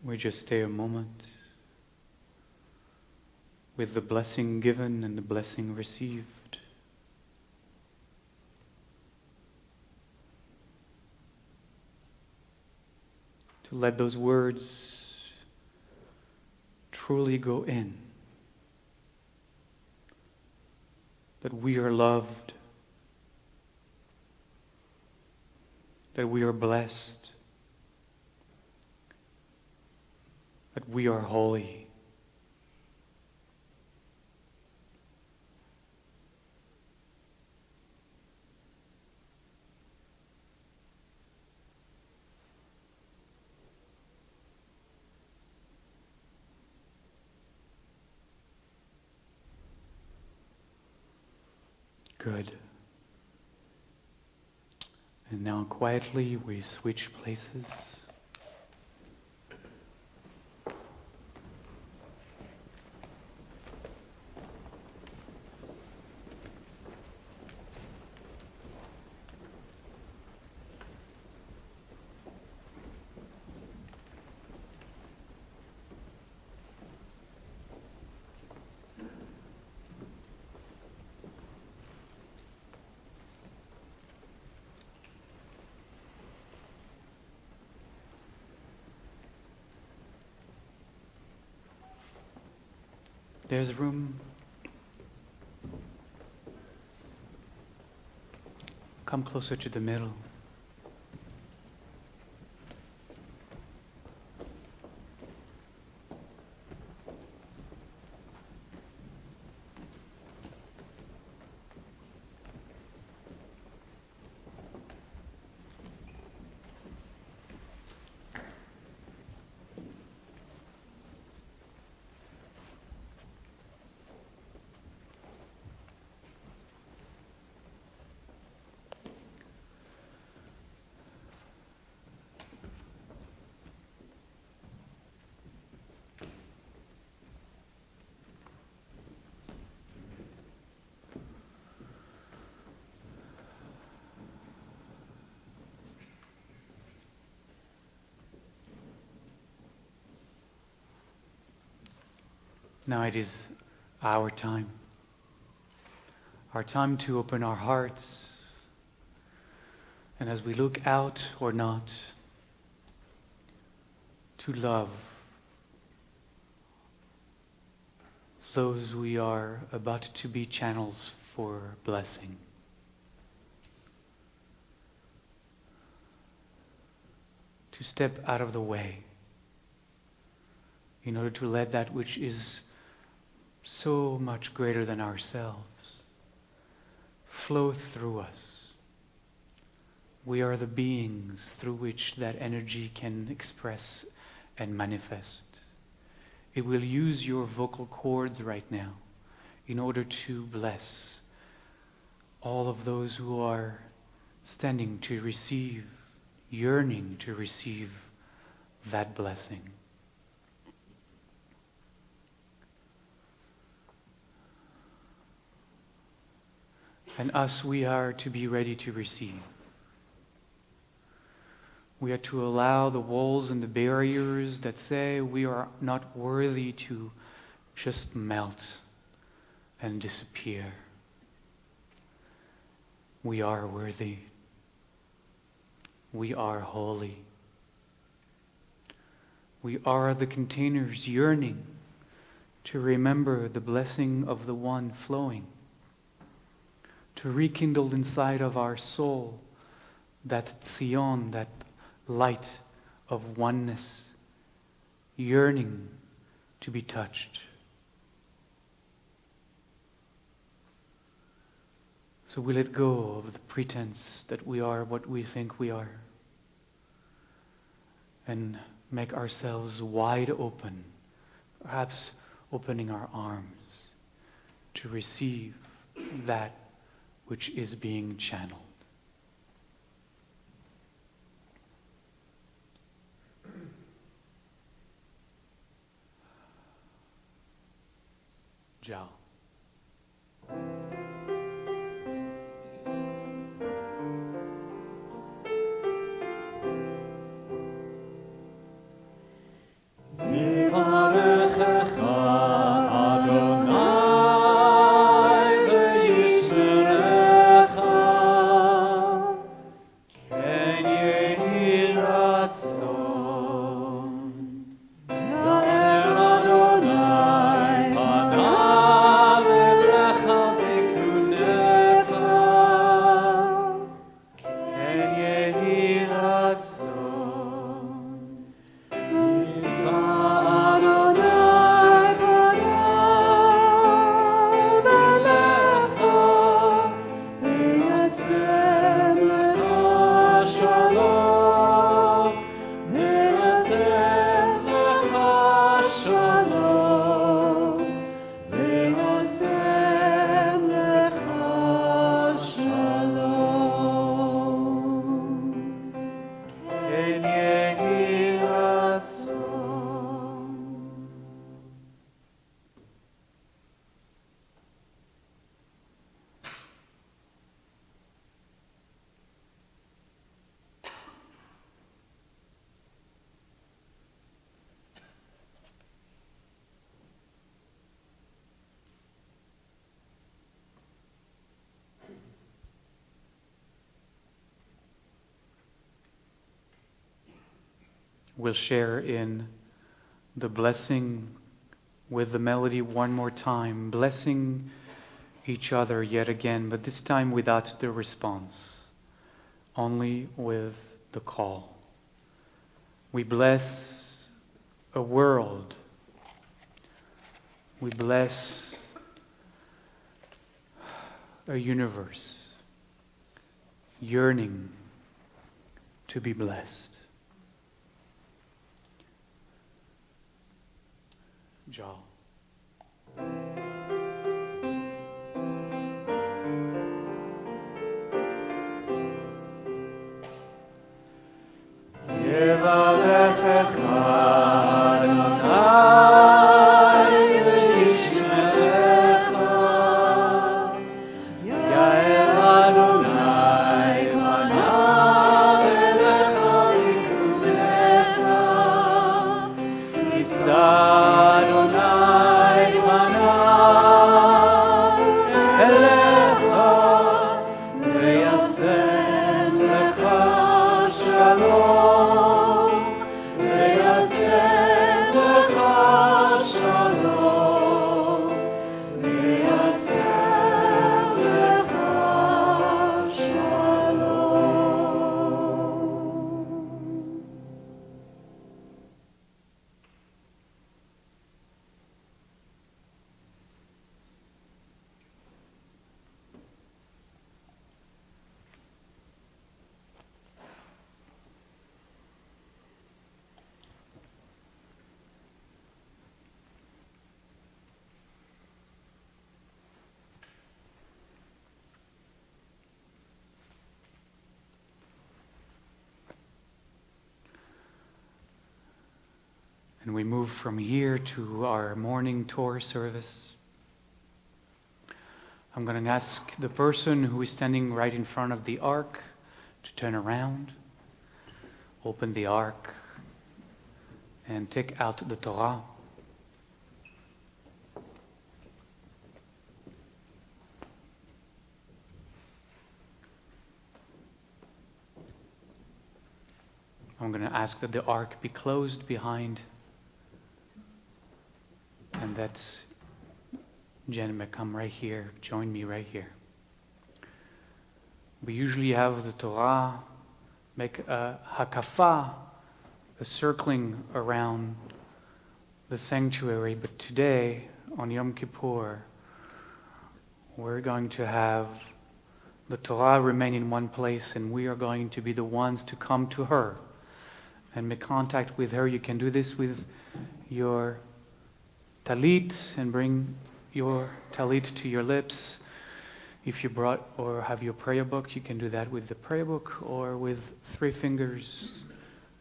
We just stay a moment with the blessing given and the blessing received. To let those words truly go in. that we are loved, that we are blessed, that we are holy. Good. And now quietly we switch places. There's room. Come closer to the middle. Now it is our time to open our hearts, and as we look out or not, to love those we are about to be channels for blessing. To step out of the way in order to let that which is so much greater than ourselves flow through us. We are the beings through which that energy can express and manifest. It will use your vocal cords right now in order to bless all of those who are standing to receive, yearning to receive that blessing. And us, we are to be ready to receive. We are to allow the walls and the barriers that say we are not worthy to just melt and disappear. We are worthy. We are holy. We are the containers yearning to remember the blessing of the one flowing, to rekindle inside of our soul that tzion, that light of oneness, yearning to be touched. So we let go of the pretense that we are what we think we are and make ourselves wide open, perhaps opening our arms to receive that which is being channeled. Jiao. Adonai, We'll share in the blessing with the melody one more time, blessing each other yet again, but this time without the response, only with the call. We bless a world. We bless a universe yearning to be blessed. Jal. And we move from here to our morning Torah service. I'm going to ask the person who is standing right in front of the ark to turn around, open the ark, and take out the Torah. I'm going to ask that the ark be closed behind, and that Jen may come right here, join me right here. We usually have the Torah make a hakafa, a circling around the sanctuary, but today, on Yom Kippur, we're going to have the Torah remain in one place, and we are going to be the ones to come to her and make contact with her. You can do this with your talit and bring your talit to your lips. If you brought or have your prayer book, you can do that with the prayer book or with 3 fingers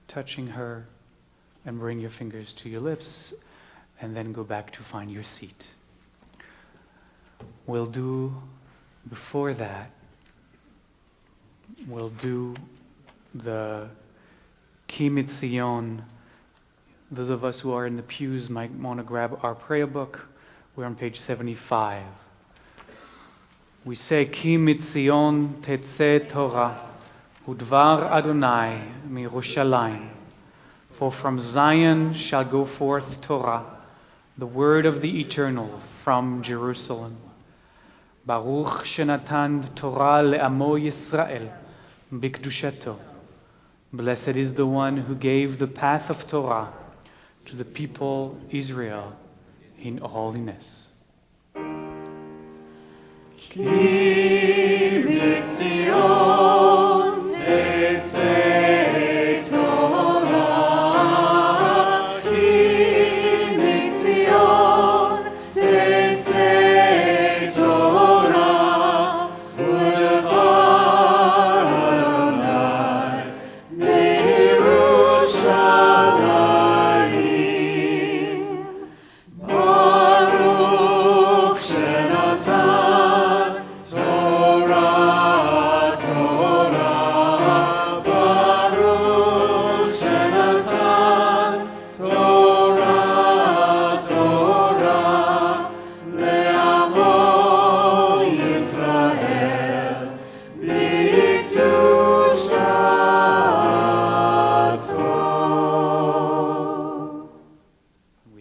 touching her, and bring your fingers to your lips and then go back to find your seat. We'll do, before that, we'll do the Ki Mitzion. Those of us who are in the pews might want to grab our prayer book. We're on page 75. We say, Ki Mitzion tetzeh Torah, udvar Adonai miYerushalayim. For from Zion shall go forth Torah, the word of the Eternal from Jerusalem. Baruch shenatan Torah le'amo Yisrael bikdushato. Blessed is the one who gave the path of Torah to the people Israel in holiness. Ki Mitzion tetzeh Torah, Ki Mitzion tetzeh Torah, udvar Adonai miYerushalayim. Baruch shenatan Torah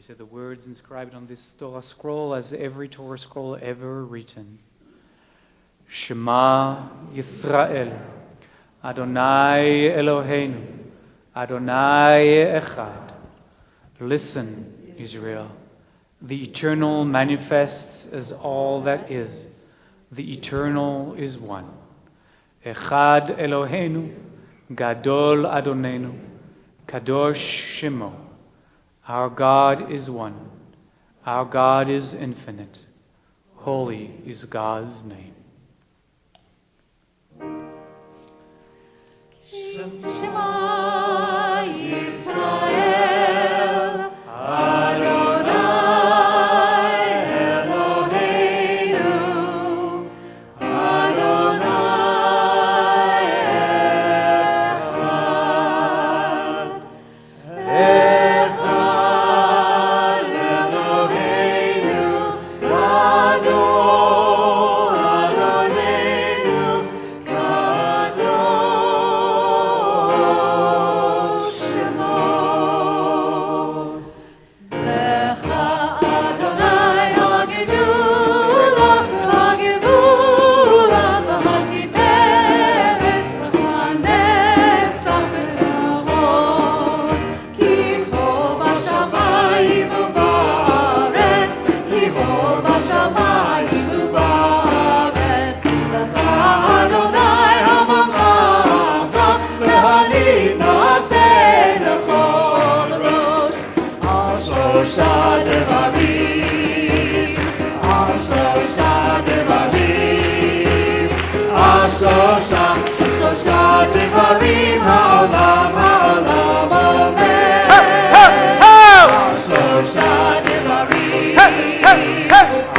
We say the words inscribed on this Torah scroll as every Torah scroll ever written. Shema Yisrael, Adonai Eloheinu, Adonai Echad. Listen, Israel. The eternal manifests as all that is. The eternal is one. Echad Eloheinu, Gadol Adonenu, Kadosh Shemo. Our God is one. Our God is infinite. Holy is God's name. Shema Yisrael, Adonai Eloheinu, Adonai Echad, Echad Eloheinu, Gadol Adonenu, Kadosh Shemo. Lecha Adonai Hagedula, Hagevula, V'hatiferet, V'chanesach v'Kavod, Ki chol b'shamayim u'ba'aretz, Ki chol b'shamayim u'ba'aretz. Lecha Adonai ha'mamlaka, V'hanim na'aseh lechol rosh. Al shlosha devarim, Al shlosha devarim, Al shlosha devarim, ha'olam omer. Al shlosha devarim,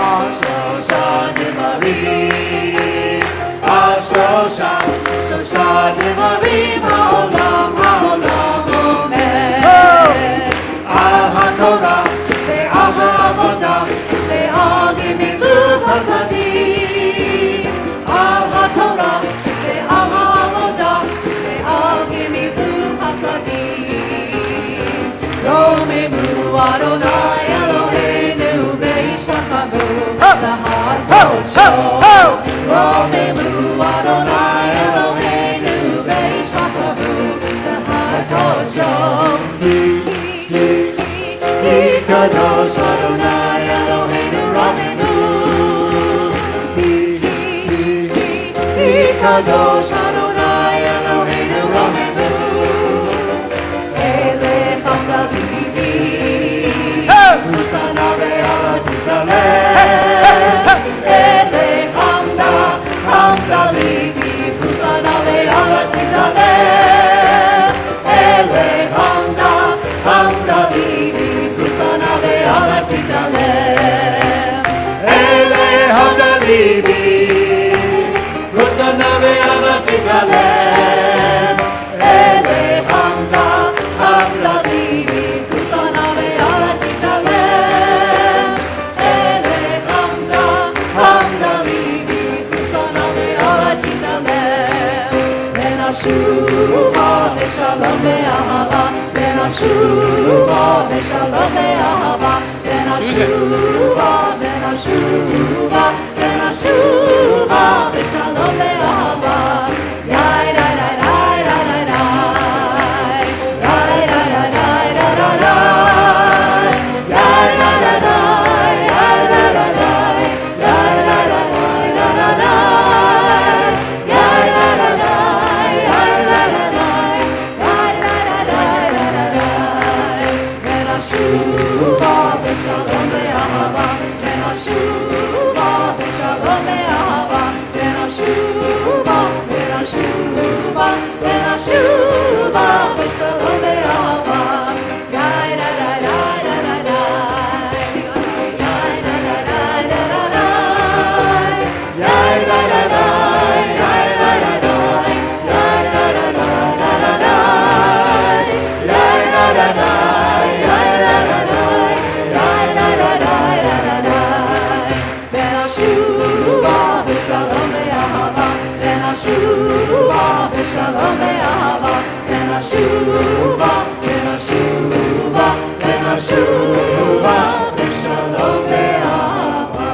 Al shlosha devarim, Al shlosha devarim, ha'olam omer. Al haTorah ve'al ha'avodah ve'al gemilut hasadim. Al haTorah ve'al ha'avodah ve'al gemilut hasadim. Romemu Adonai Eloheinu ve'ishtachavu lahad kodsho. Romemu Adonai Eloheinu ve'ishtachavu lahad kodsho. Kadosh Adonai Eloheinu Ramenu. Kadosh Adonai Eloheinu Ramenu. Elech Hamda Livi, Husana ve'arat Yisrael. Elech Hamda Livi, Husana ve'arat Yisrael. Elech Hamda Livi, Husana ve'arat Yisrael. Elech Hamda Livi, Husana ve'arat Yisrael. Elech Hamda Livi, Husana ve'arat Yisrael. Elech Hamda Livi, Husana ve'arat Yisrael. Venashuva ve'shalom ve'ahava, Venashuva ve'shalom ve'ahava, Venashuva ve'shalom ve'ahava. Yai dai dai dai dai dai dai, yai dai dai dai dai dai dai, yai dai dai dai, yai dai dai dai, yai dai dai dai dai dai dai, yai dai dai dai, yai dai dai dai, yai dai dai dai dai dai. Venashuva ve'shalom ve'ahava, Venashuva ve'shalom ve'ahava, Venashuva ve'shalom ve'ahava. Yai dai dai dai dai dai dai, yai dai dai dai dai dai dai, yai dai dai dai, yai dai dai dai, yai dai dai dai dai dai dai, yai dai dai dai, yai dai dai dai, תנועה ושלום ואהבה.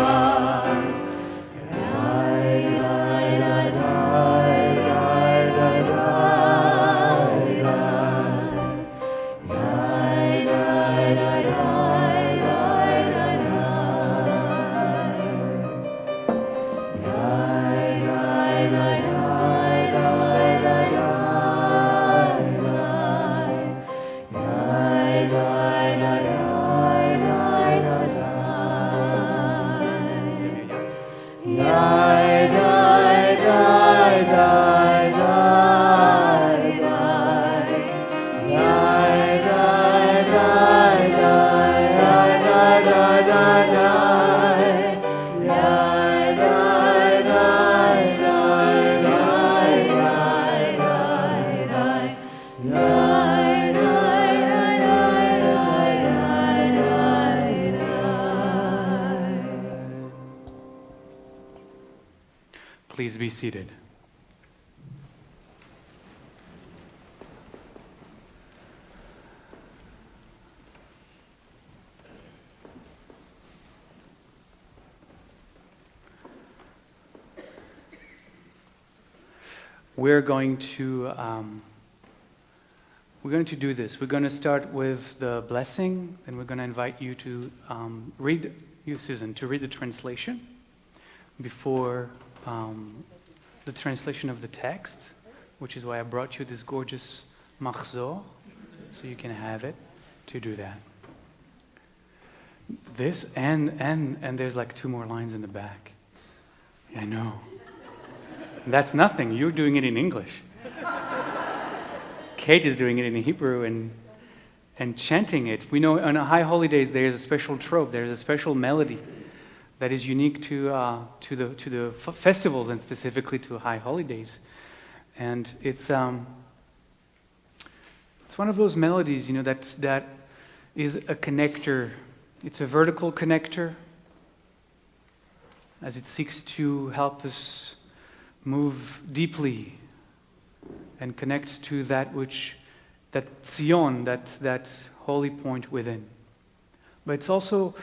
Please be seated. We're going to do this. We're going to start with the blessing, and we're going to invite you to read the translation before the translation of the text, which is why I brought you this gorgeous machzor, so you can have it to do that. This and there's like 2 more lines in the back. I know. That's nothing. You're doing it in English. Kate is doing it in Hebrew and chanting it. We know on High Holy Days there's a special trope, there's a special melody that is unique to the festivals and specifically to High Holy Days. And it's one of those melodies, that is a connector. It's a vertical connector as it seeks to help us move deeply and connect to that Zion, that holy point within. But it's also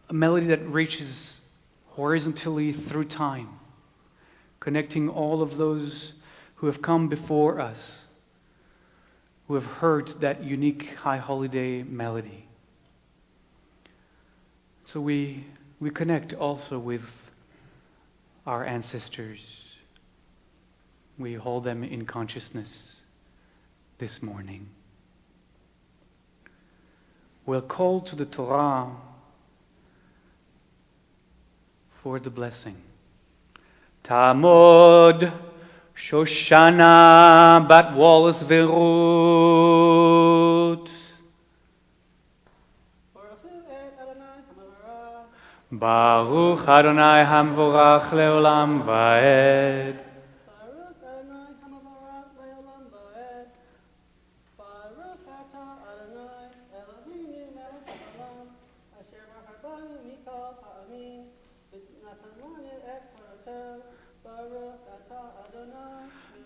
a melody that reaches horizontally through time, connecting all of those who have come before us, who have heard that unique High Holiday melody. So we connect also with our ancestors. We hold them in consciousness this morning. We'll call to the Torah for the blessing. Tamod Shoshana bat Wallace Verut. Baruch Adonai Hamvorach Leolam Vaed.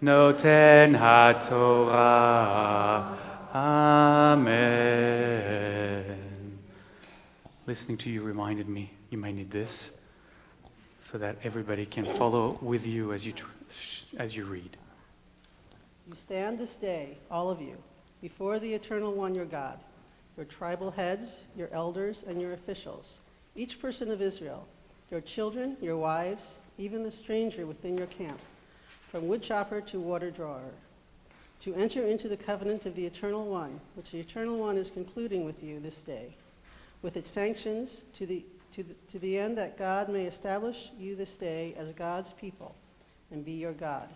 Noten HaTorah. Amen. Listening to you reminded me, you might need this, so that everybody can follow with you as you read. You stand this day, all of you, before the Eternal One, your God, your tribal heads, your elders, and your officials, each person of Israel, your children, your wives, even the stranger within your camp, from woodchopper to water drawer, to enter into the covenant of the Eternal One, which the Eternal One is concluding with you this day, with its sanctions to the end that God may establish you this day as God's people and be your God,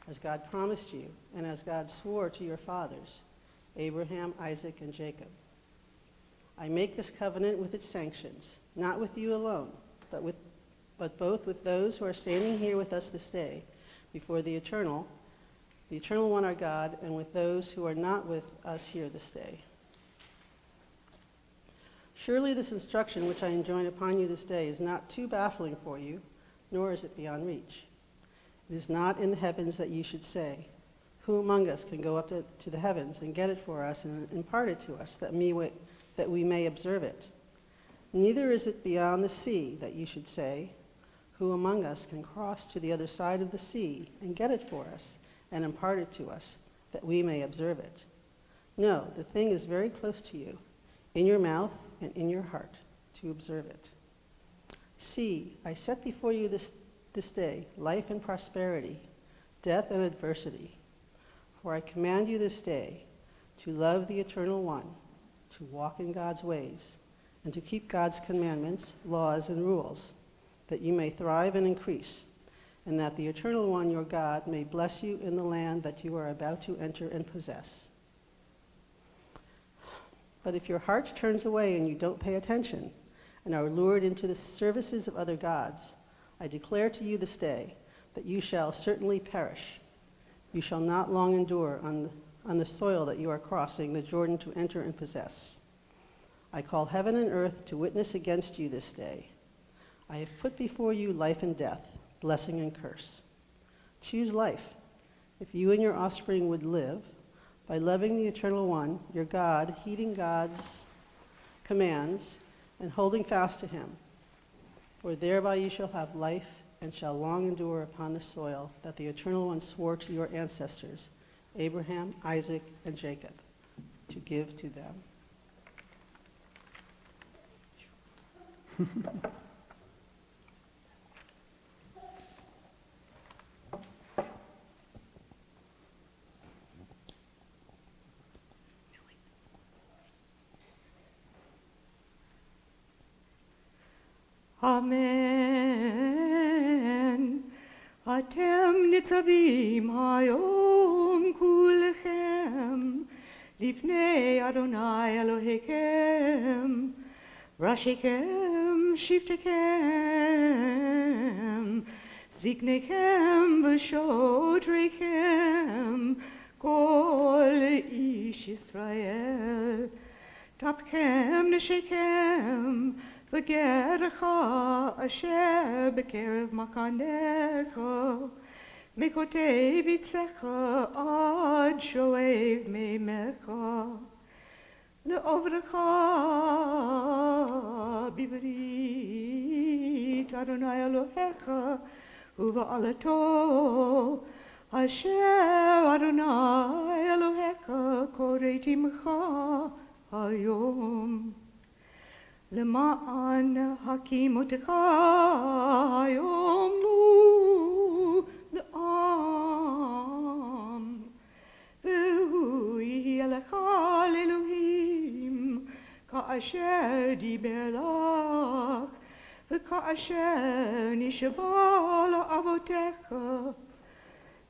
as God promised you and as God swore to your fathers, Abraham, Isaac, and Jacob. I make this covenant with its sanctions, not with you alone, but both with those who are standing here with us this day, before the Eternal One our God, and with those who are not with us here this day. Surely this instruction which I enjoin upon you this day is not too baffling for you, nor is it beyond reach. It is not in the heavens that you should say, who among us can go up to the heavens and get it for us and impart it to us, that that we may observe it. Neither is it beyond the sea that you should say, who among us can cross to the other side of the sea and get it for us and impart it to us, that we may observe it? No, the thing is very close to you, in your mouth and in your heart, to observe it. See, I set before you this day life and prosperity, death and adversity. For I command you this day to love the Eternal One, to walk in God's ways, and to keep God's commandments, laws, and rules, that you may thrive and increase, and that the Eternal One, your God, may bless you in the land that you are about to enter and possess. But if your heart turns away and you don't pay attention, and are lured into the services of other gods, I declare to you this day that you shall certainly perish. You shall not long endure on the soil that you are crossing the Jordan to enter and possess. I call heaven and earth to witness against you this day. I have put before you life and death, blessing and curse. Choose life, if you and your offspring would live, by loving the Eternal One, your God, heeding God's commands, and holding fast to him. For thereby you shall have life and shall long endure upon the soil that the Eternal One swore to your ancestors, Abraham, Isaac, and Jacob, to give to them. Amen. Atem nitzavim hayom kulchem lifnei Adonai Elohechem rashichem shivtechem ziknechem v'shodrechem kol ish Yisrael tapchem neshechem V'gerecha asher b'kerev makanecha mikotei bitzecha ad shoev meimecha le'ovrecha b'vrit Adonai Elohecha uva'alato asher Adonai Elohecha koreti mecha hayom למען הקימותך היום לעם, והוא יהיה לך לאלוהים, כאשר דיבר לך, וכאשר נשבע לאבותיך,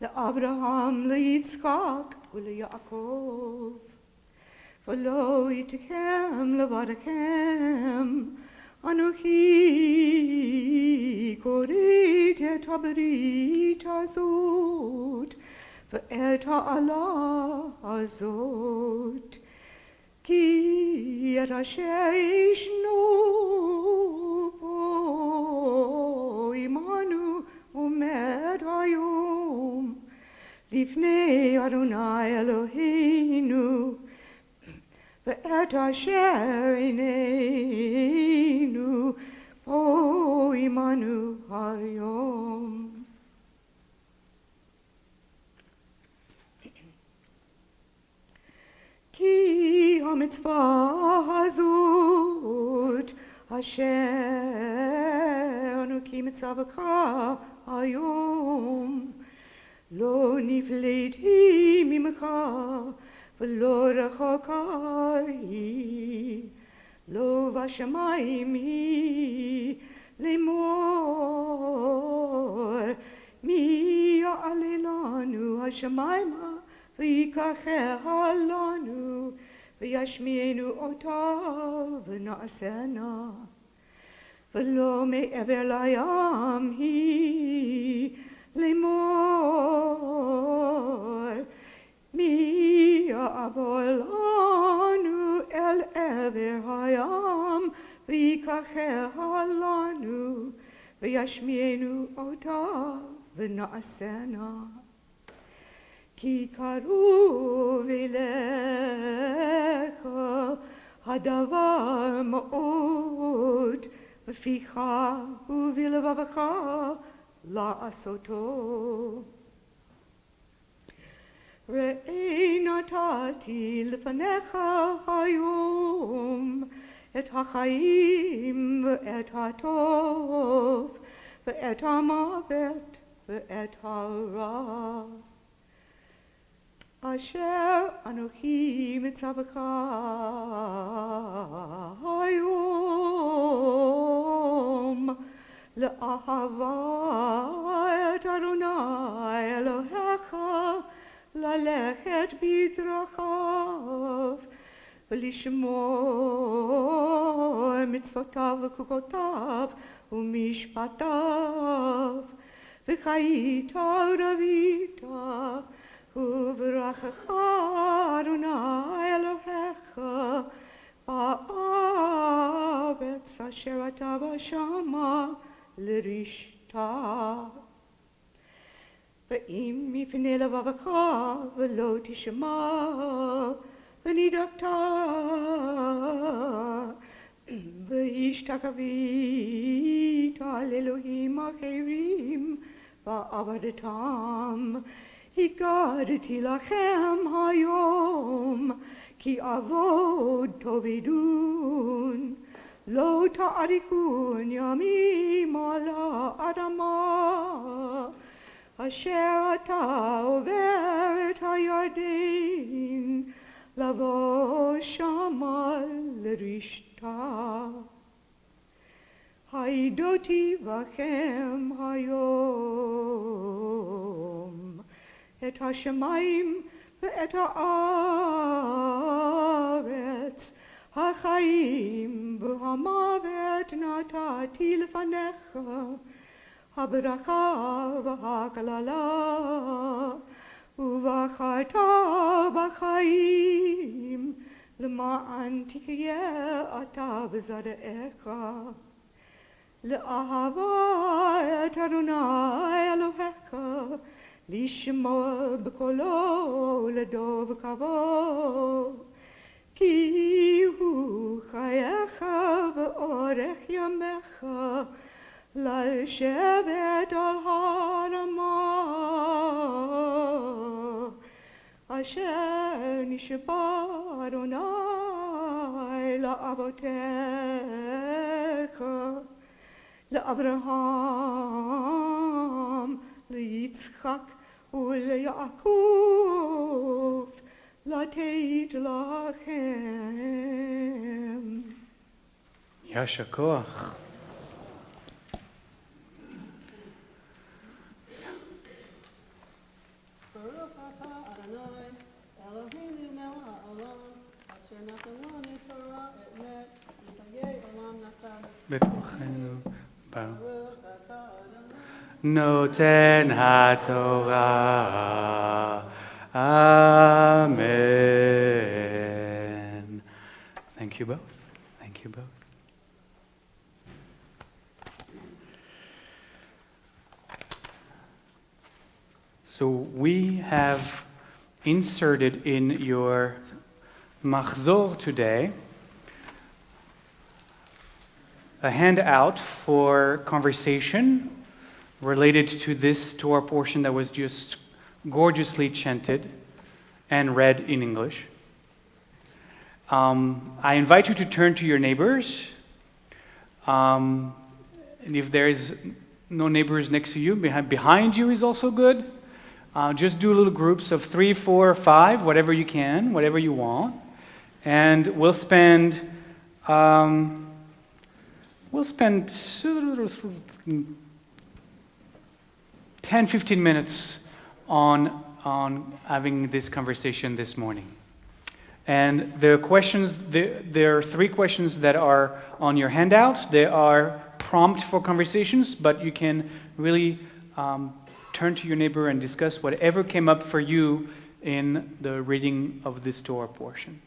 לאברהם, ליצחק וליעקב. ולא יתקם לבדכם, אנוכי כורית את הברית הזאת, ואת העלה הזאת, כי את אשר ישנו פה עמנו עומד היום, לפני אדוני אלוהינו, ואת אשר עינינו פה עמנו היום. כי המצווה הזאת אשר אנוכי מצווך היום לא נפלאתי ממך ולא רחוקה היא, לא בשמיים היא לאמור, מי יעלה לנו השמיימה ויקחיה לנו וישמיענו אותה ונעשנה, ולא מעבר לים היא לאמור, מי יעבור לנו אל עבר הים ויקחיה לנו וישמיענו אותה ונעשנה. כי קרוב אליך הדבר מאוד בפיך ובלבבך לעשותו. ראה נתתי לפניך היום את החיים ואת הטוב ואת המוות ואת הרע. אשר אנוכי מצווך היום לאהבה את אדוני אלוהיך, ללכת בדרכיו ולשמור מצוותיו וחוקותיו ומשפטיו, וחיית ורבית וברכך אדוני אלוהיך בארץ אשר אתה בשמה לרשתה. ואם מפני לבבך ולא תשמע ונידקת והשתקבית לאלוהים אחרים ועבדתם, הגדתי לכם היום כי אבוד תאבדון, לא תאריכון ימים על האדמה אשר אתה עובר את הירדן לבוא שמה לרשתה. העדותי בכם היום את השמיים ואת הארץ, החיים והמוות נתתי לפניך, הברכה והקללה, ובחרת בחיים למען תחיה אתה בזרעך. לאהבה את אדוני אלוהיך, לשמוע בקולו לדוב כבוד, כי הוא חייך ואורך ימיך, לשבת על האדמה אשר נשבע אדוני לאבותיך, לאברהם, ליצחק וליעקב, לתת לכם. יישר כוח. בתוכנו נותן התורה. Amen. Thank you both. Thank you both. So we have inserted in your machzor today a handout for conversation related to this Torah portion that was just gorgeously chanted and read in English. I invite you to turn to your neighbors. And if there is no neighbors next to you, behind you is also good. Just do little groups of 3, 4, 5, whatever you can, whatever you want. And we'll spend 10-15 minutes on having this conversation this morning. And the questions, there are 3 questions that are on your handout. They are prompt for conversations, but you can really turn to your neighbor and discuss whatever came up for you in the reading of this Torah portion.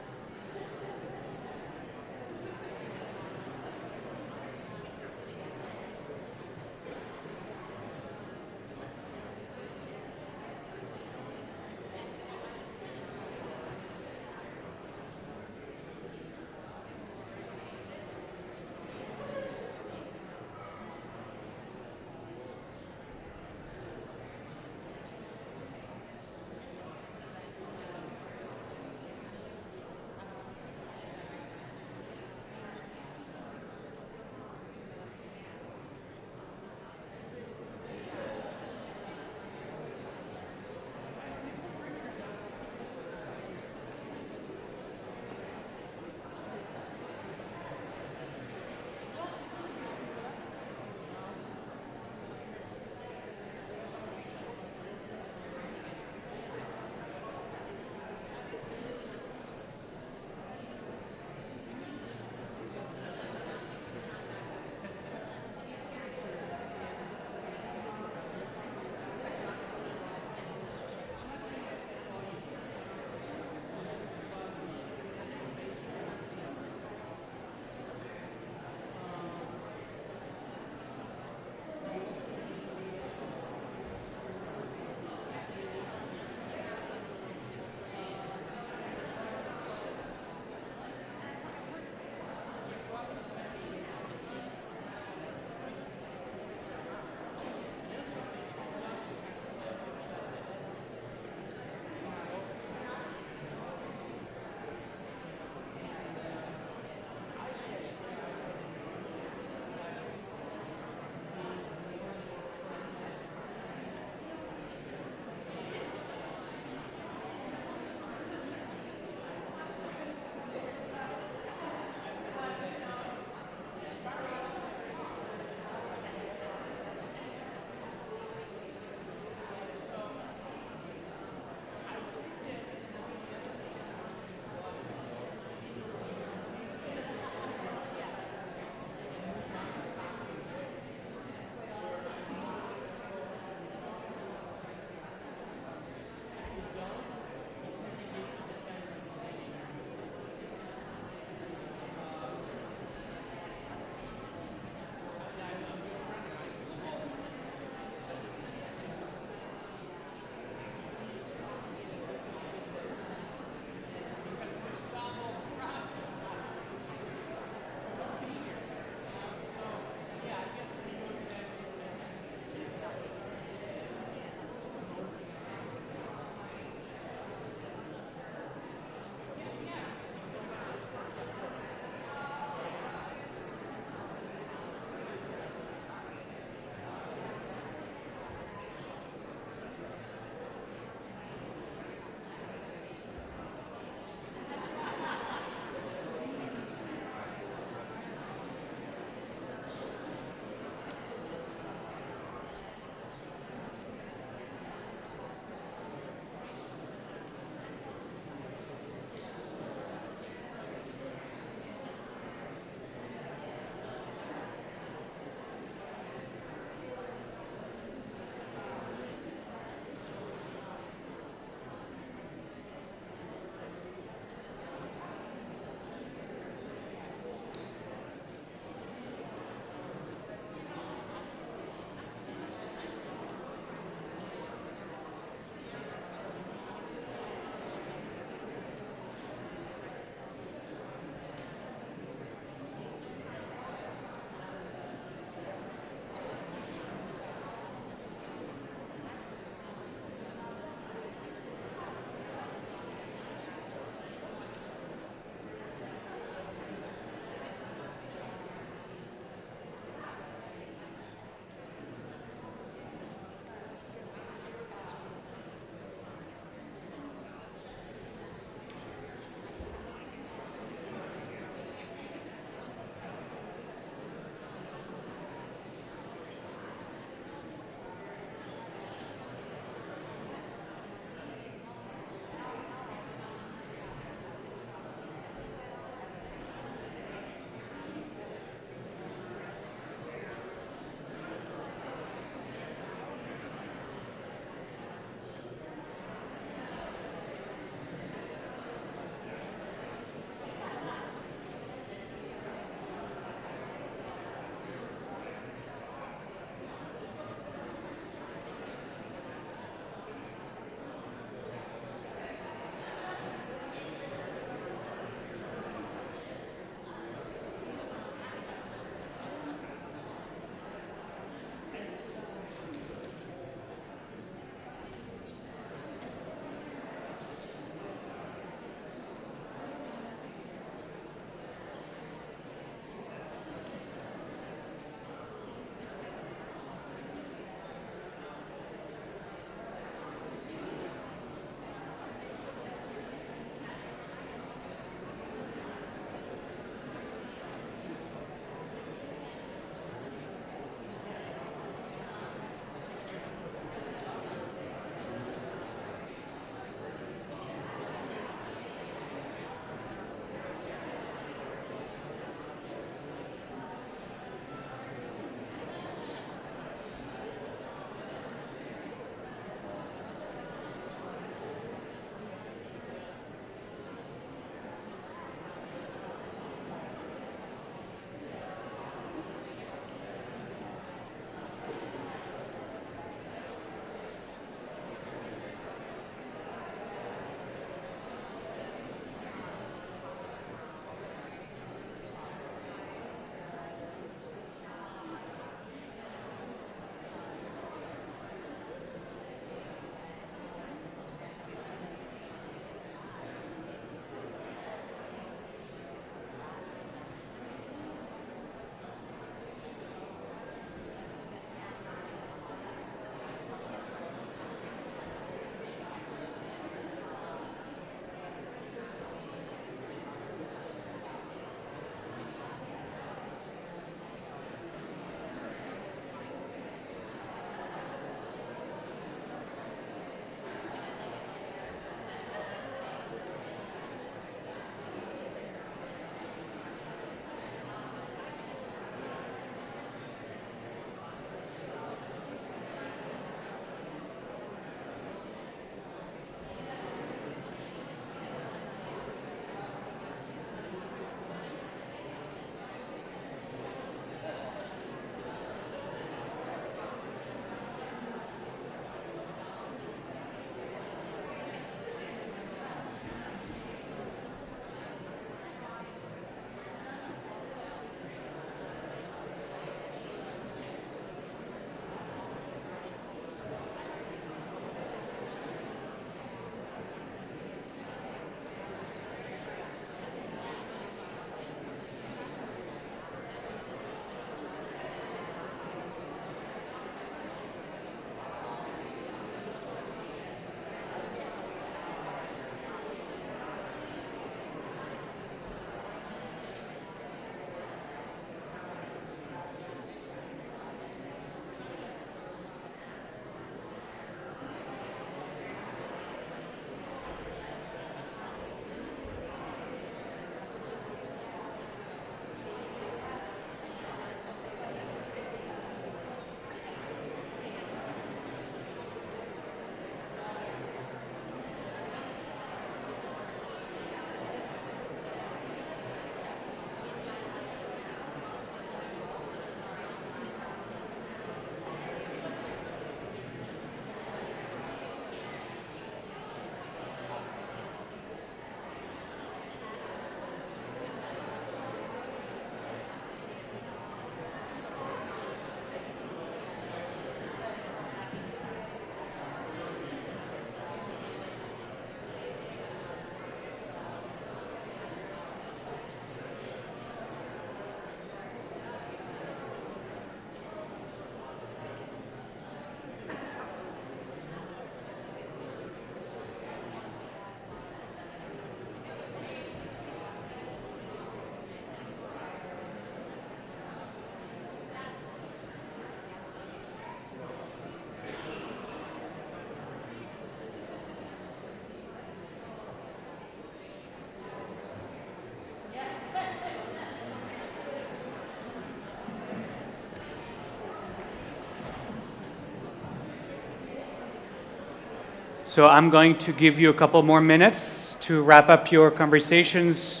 So I'm going to give you a couple more minutes to wrap up your conversations,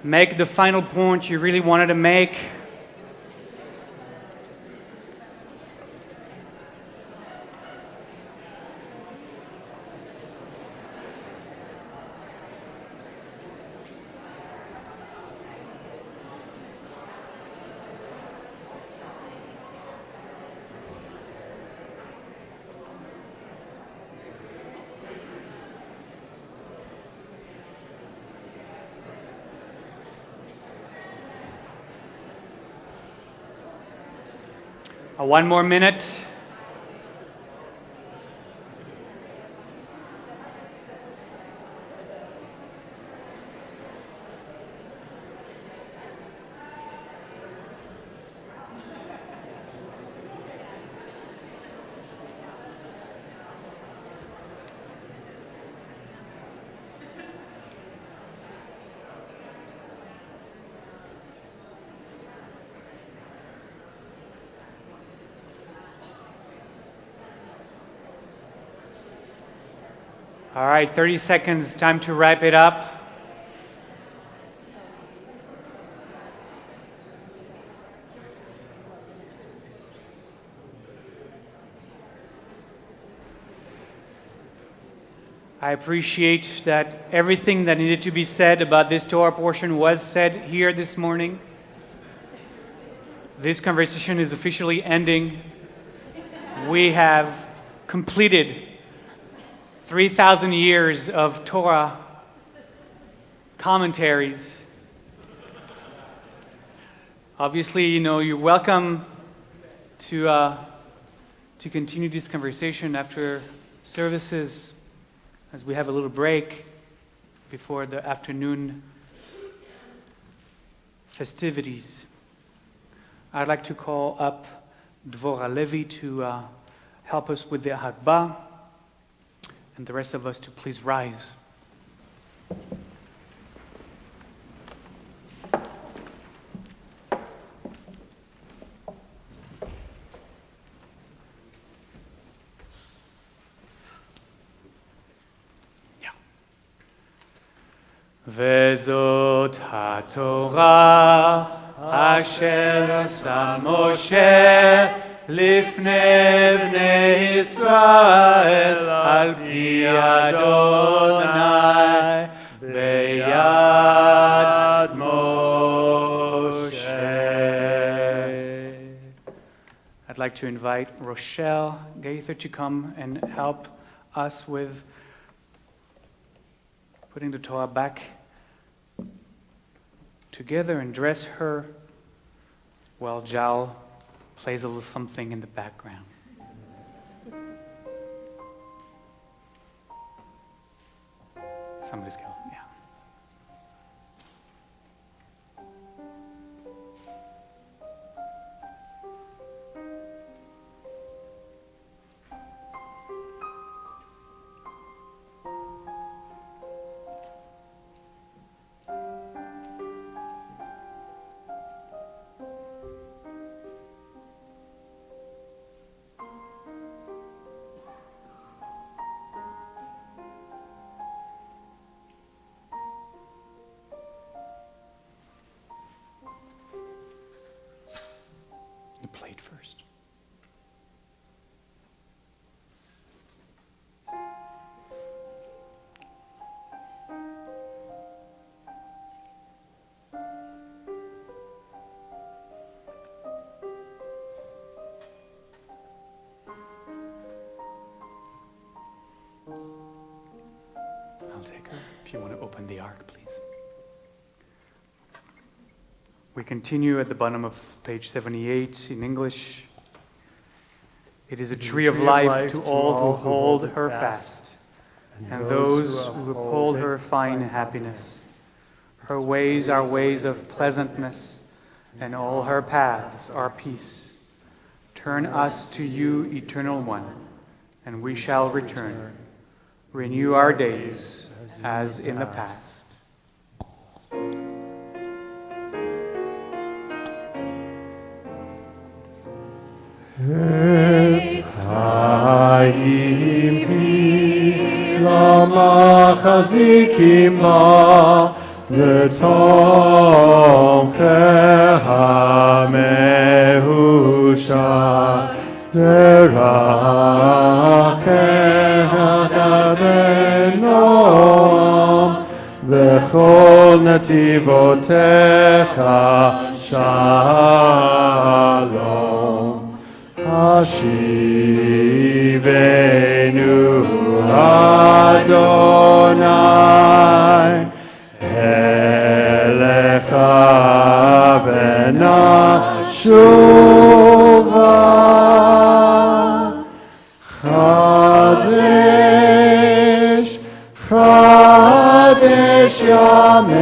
make the final point you really wanted to make. One more minute. All right, 30 seconds, time to wrap it up. I appreciate that everything that needed to be said about this Torah portion was said here this morning. This conversation is officially ending. We have completed 3,000 years of Torah commentaries. Obviously, you're welcome to continue this conversation after services, as we have a little break before the afternoon festivities. I'd like to call up Dvorah Levi to help us with the Hagbah, and the rest of us to please rise. וזאת התורה אשר שם משה לפני בני ישראל על פי אדוני ביד משה. I'd like to invite Rochelle Gaither to come and help us with putting the Torah back together and dress her while Jal plays a little something in the background. Somebody's going, yeah. The plate first. I'll take her. If you want to open the ark, please. We continue at the bottom of page 78 in English. It is a tree of life to all who hold her fast, and those who uphold her find happiness. Her ways are ways of pleasantness, and all her paths are peace. Turn us to you, Eternal One, and we shall return. Renew our days as in the past. It's Chaim מחזיקים בה לתומכי המאושר דרכיה ונועם וכל נתיבותיך שלום השיבנו אדוני אליך ונשובה חדש ימינו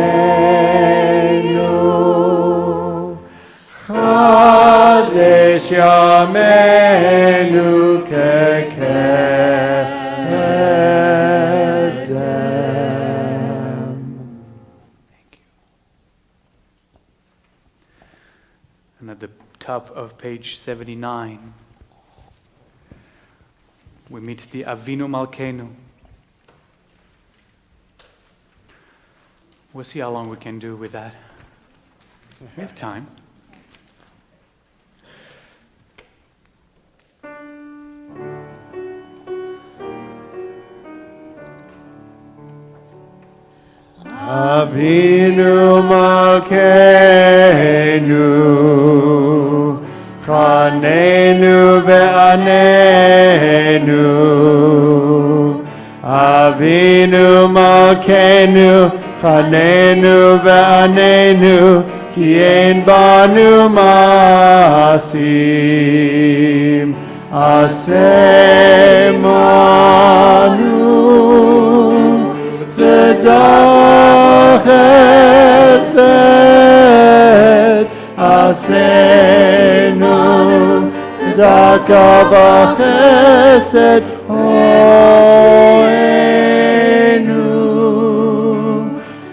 חדש ימינו כקדם. And at the top of page 79, we meet the Avinu Malkeinu. We'll see how long we can do with that. We have time. Avinu Malkeinu, Chanenu ve'anenu. Avinu Malkeinu, Chanenu ve'anenu, ki ein banu masim. Asemanu tzedakah chesed, asenu tzedakah v'chesed hoenu.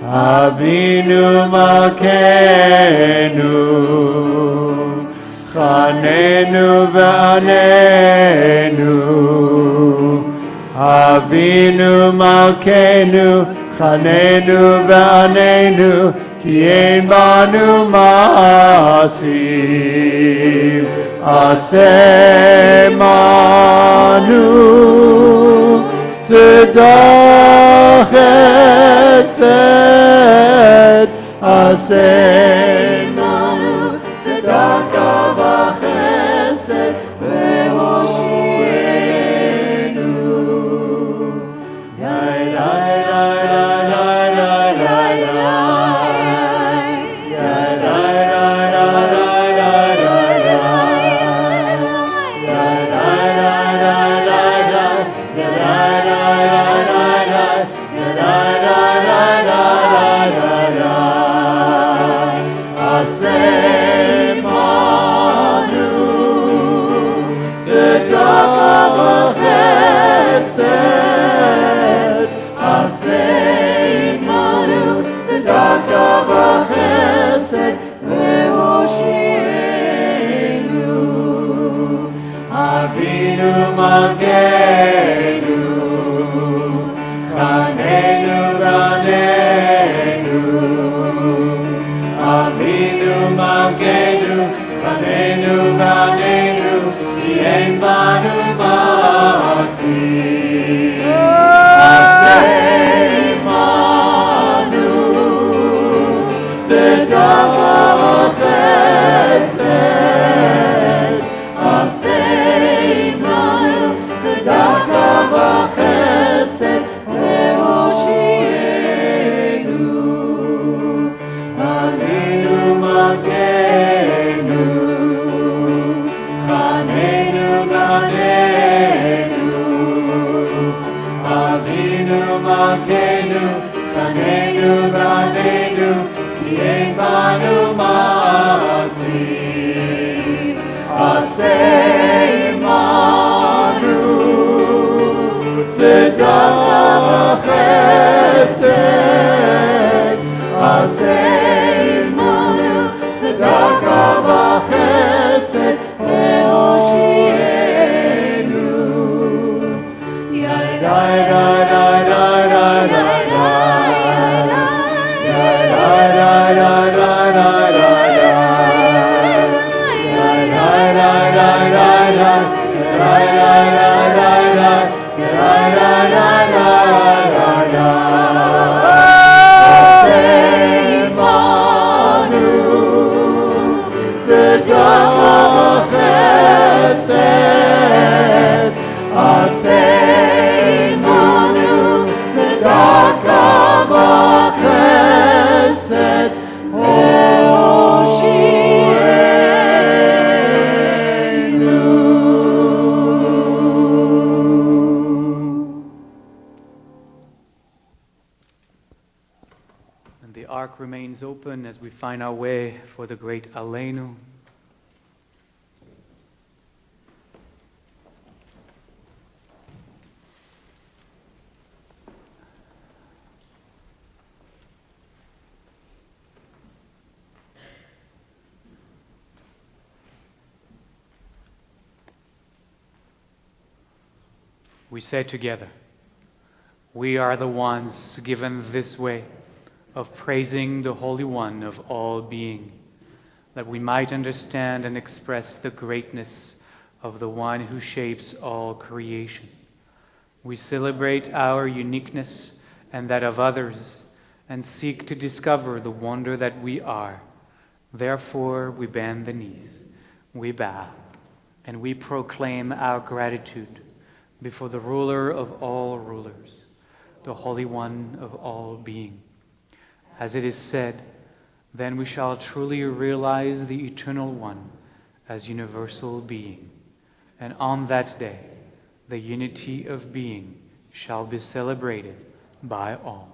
Avinu Malkeinu, Chanenu ve'anenu. Avinu Malkeinu, Chanenu ve'anenu, ki ein banu masim. Asemanu tzedakah chesed, asemanu tzedakah v'chesed ve'hoshienu. Avinu Malkeinu, Chanenu ve'anenu. Avinu Malkeinu, Chanenu ve'anenu, ki ein banu masim. Asemanu tzedakah chesed, asemanu tzedakah v'chesed ve'hoshienu. Avinu Malkeinu, Chanenu ve'anenu. Avinu Malkeinu, Chanenu ve'anenu, ki ein banu masim. Asemanu tzedakah chesed, asemanu tzedakah v'chesed ve'hoshienu. remains open as we find our way for the great Aleinu. We say together, we are the ones given this way of praising the Holy One of all being, that we might understand and express the greatness of the one who shapes all creation. We celebrate our uniqueness and that of others, and seek to discover the wonder that we are. Therefore, we bend the knees, we bow, and we proclaim our gratitude before the ruler of all rulers, the Holy One of all being. As it is said, then we shall truly realize the Eternal One as universal being, and on that day, the unity of being shall be celebrated by all.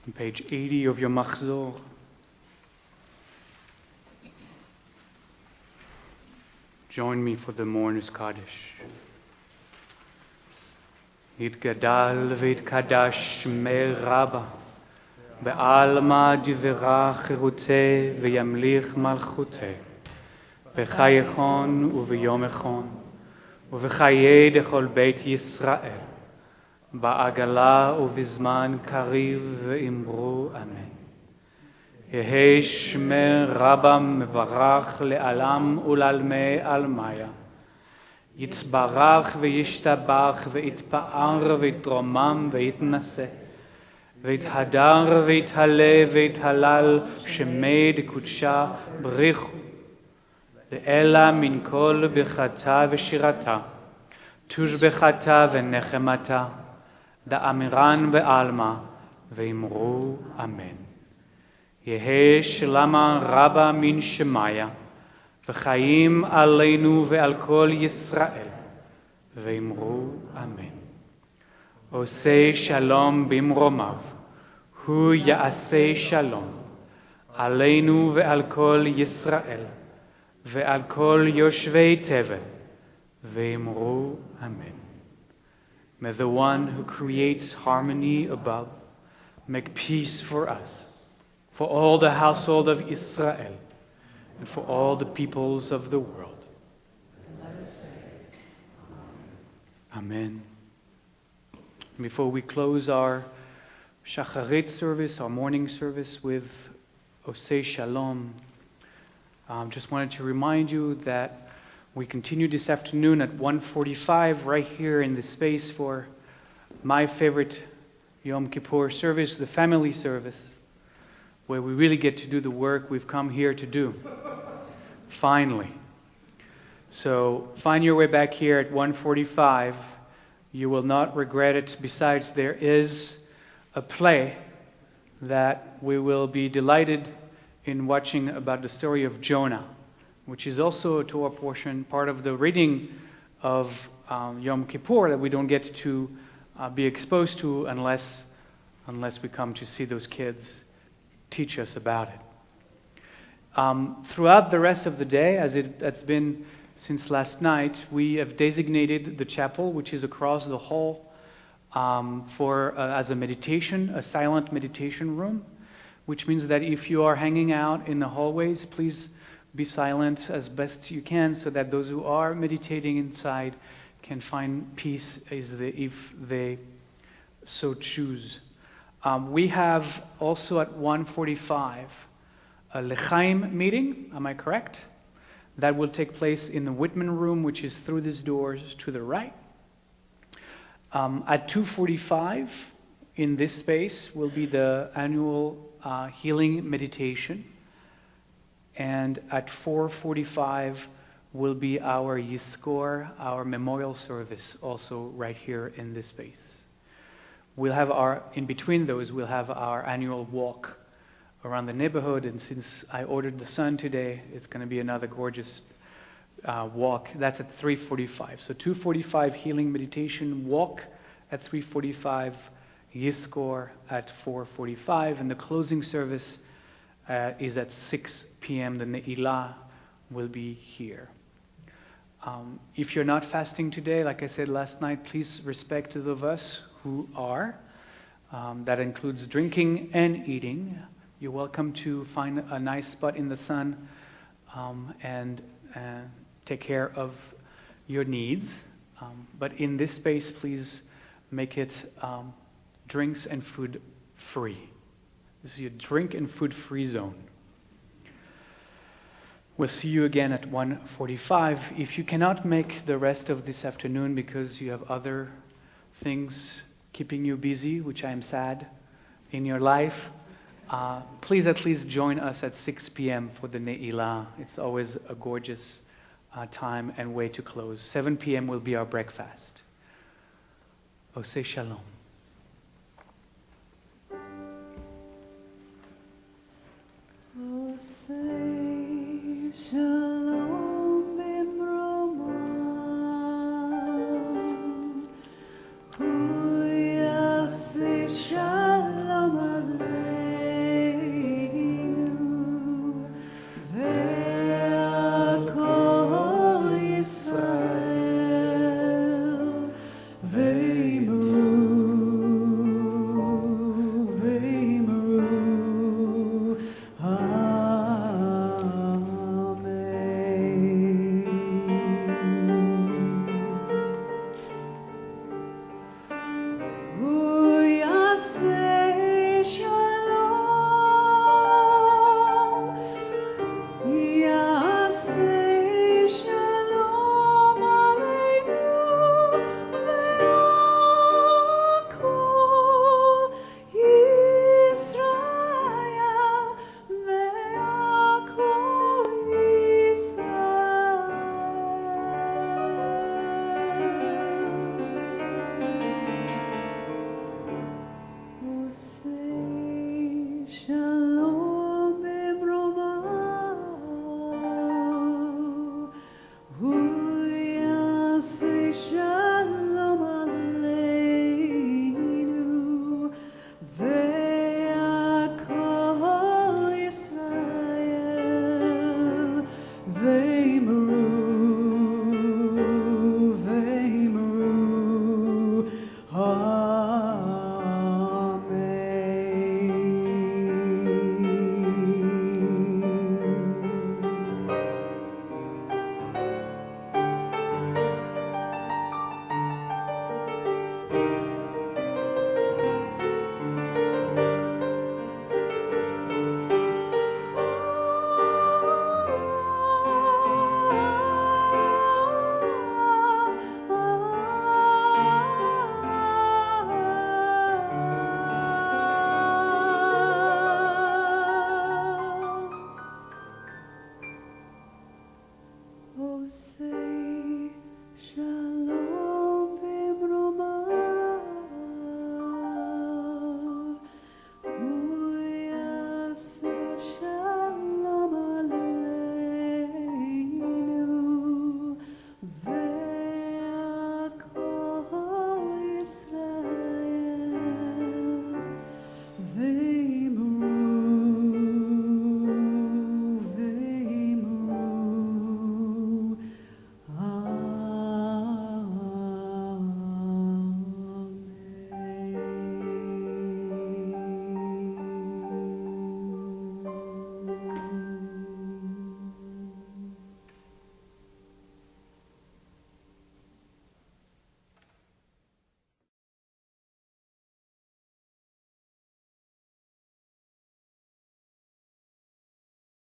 On page 80 of your Machzor. Join me for the Mourner's Kaddish. יתגדל ויתקדש שמי רבה, בעלמא דברה חירותי וימליך מלכותי, בחייכון וביום אחד, ובחיי דכל בית ישראל, בעגלה ובזמן קריב ואמרו אמן. יהי שמי רבה מברך לעלם ולעלמי עלמיה, יתברך וישתבח ויתפאר ויתרומם ויתנשא ויתהדר ויתהלה ויתהלל שמי דקודשה בריחו לאלה מן כל ברכתה ושירתה תושבחתה ונחמתה דאמירן בעלמא ואמרו אמן. יהי שלמה רבה מן שמיה וחיים עלינו ועל כל ישראל, ואמרו אמן. עושה שלום במרומיו, הוא יעשה שלום, עלינו ועל כל ישראל, ועל כל יושבי תבל, ואמרו אמן. May the one who creates harmony above make peace for us, for all the household of Israel, and for all the peoples of the world. Amen. Before we close our Shacharit service, our morning service with Osei Shalom, just wanted to remind you that we continue this afternoon at 1:45 right here in the space for my favorite Yom Kippur service, the family service, where we really get to do the work we've come here to do. Finally. So find your way back here at 1:45. You will not regret it. Besides, there is a play that we will be delighted in watching about the story of Jonah, which is also a Torah portion, part of the reading of Yom Kippur that we don't get to be exposed to unless we come to see those kids teach us about it. Throughout the rest of the day, as it's been since last night, we have designated the chapel, which is across the hall, as a meditation, a silent meditation room, which means that if you are hanging out in the hallways, please be silent as best you can so that those who are meditating inside can find peace if they so choose. We have also at 1:45 a Lechaim meeting, am I correct? That will take place in the Whitman room, which is through these doors to the right. At 2:45 in this space will be the annual healing meditation. And at 4:45 will be our Yizkor, our memorial service, also right here in this space. We'll have in between those, we'll have our annual walk around the neighborhood, and since I ordered the sun today, it's going to be another gorgeous walk. That's at 3:45. So 2:45 healing meditation, walk at 3:45, Yizkor at 4:45, and the closing service is at 6 p.m. The Ne'ilah will be here. If you're not fasting today, like I said last night, please respect those of us who are. That includes drinking and eating. You're welcome to find a nice spot in the sun and take care of your needs. But in this space, please make it drinks and food free. This is your drink and food free zone. We'll see you again at 1:45. If you cannot make the rest of this afternoon because you have other things keeping you busy, which I am sad, in your life, please at least join us at 6 p.m. for the Ne'ilah. It's always a gorgeous time and way to close. 7 p.m. will be our breakfast. Osei Shalom. Osei Shalom bimroman, Hu yaseh shalom aleichem. Shalom.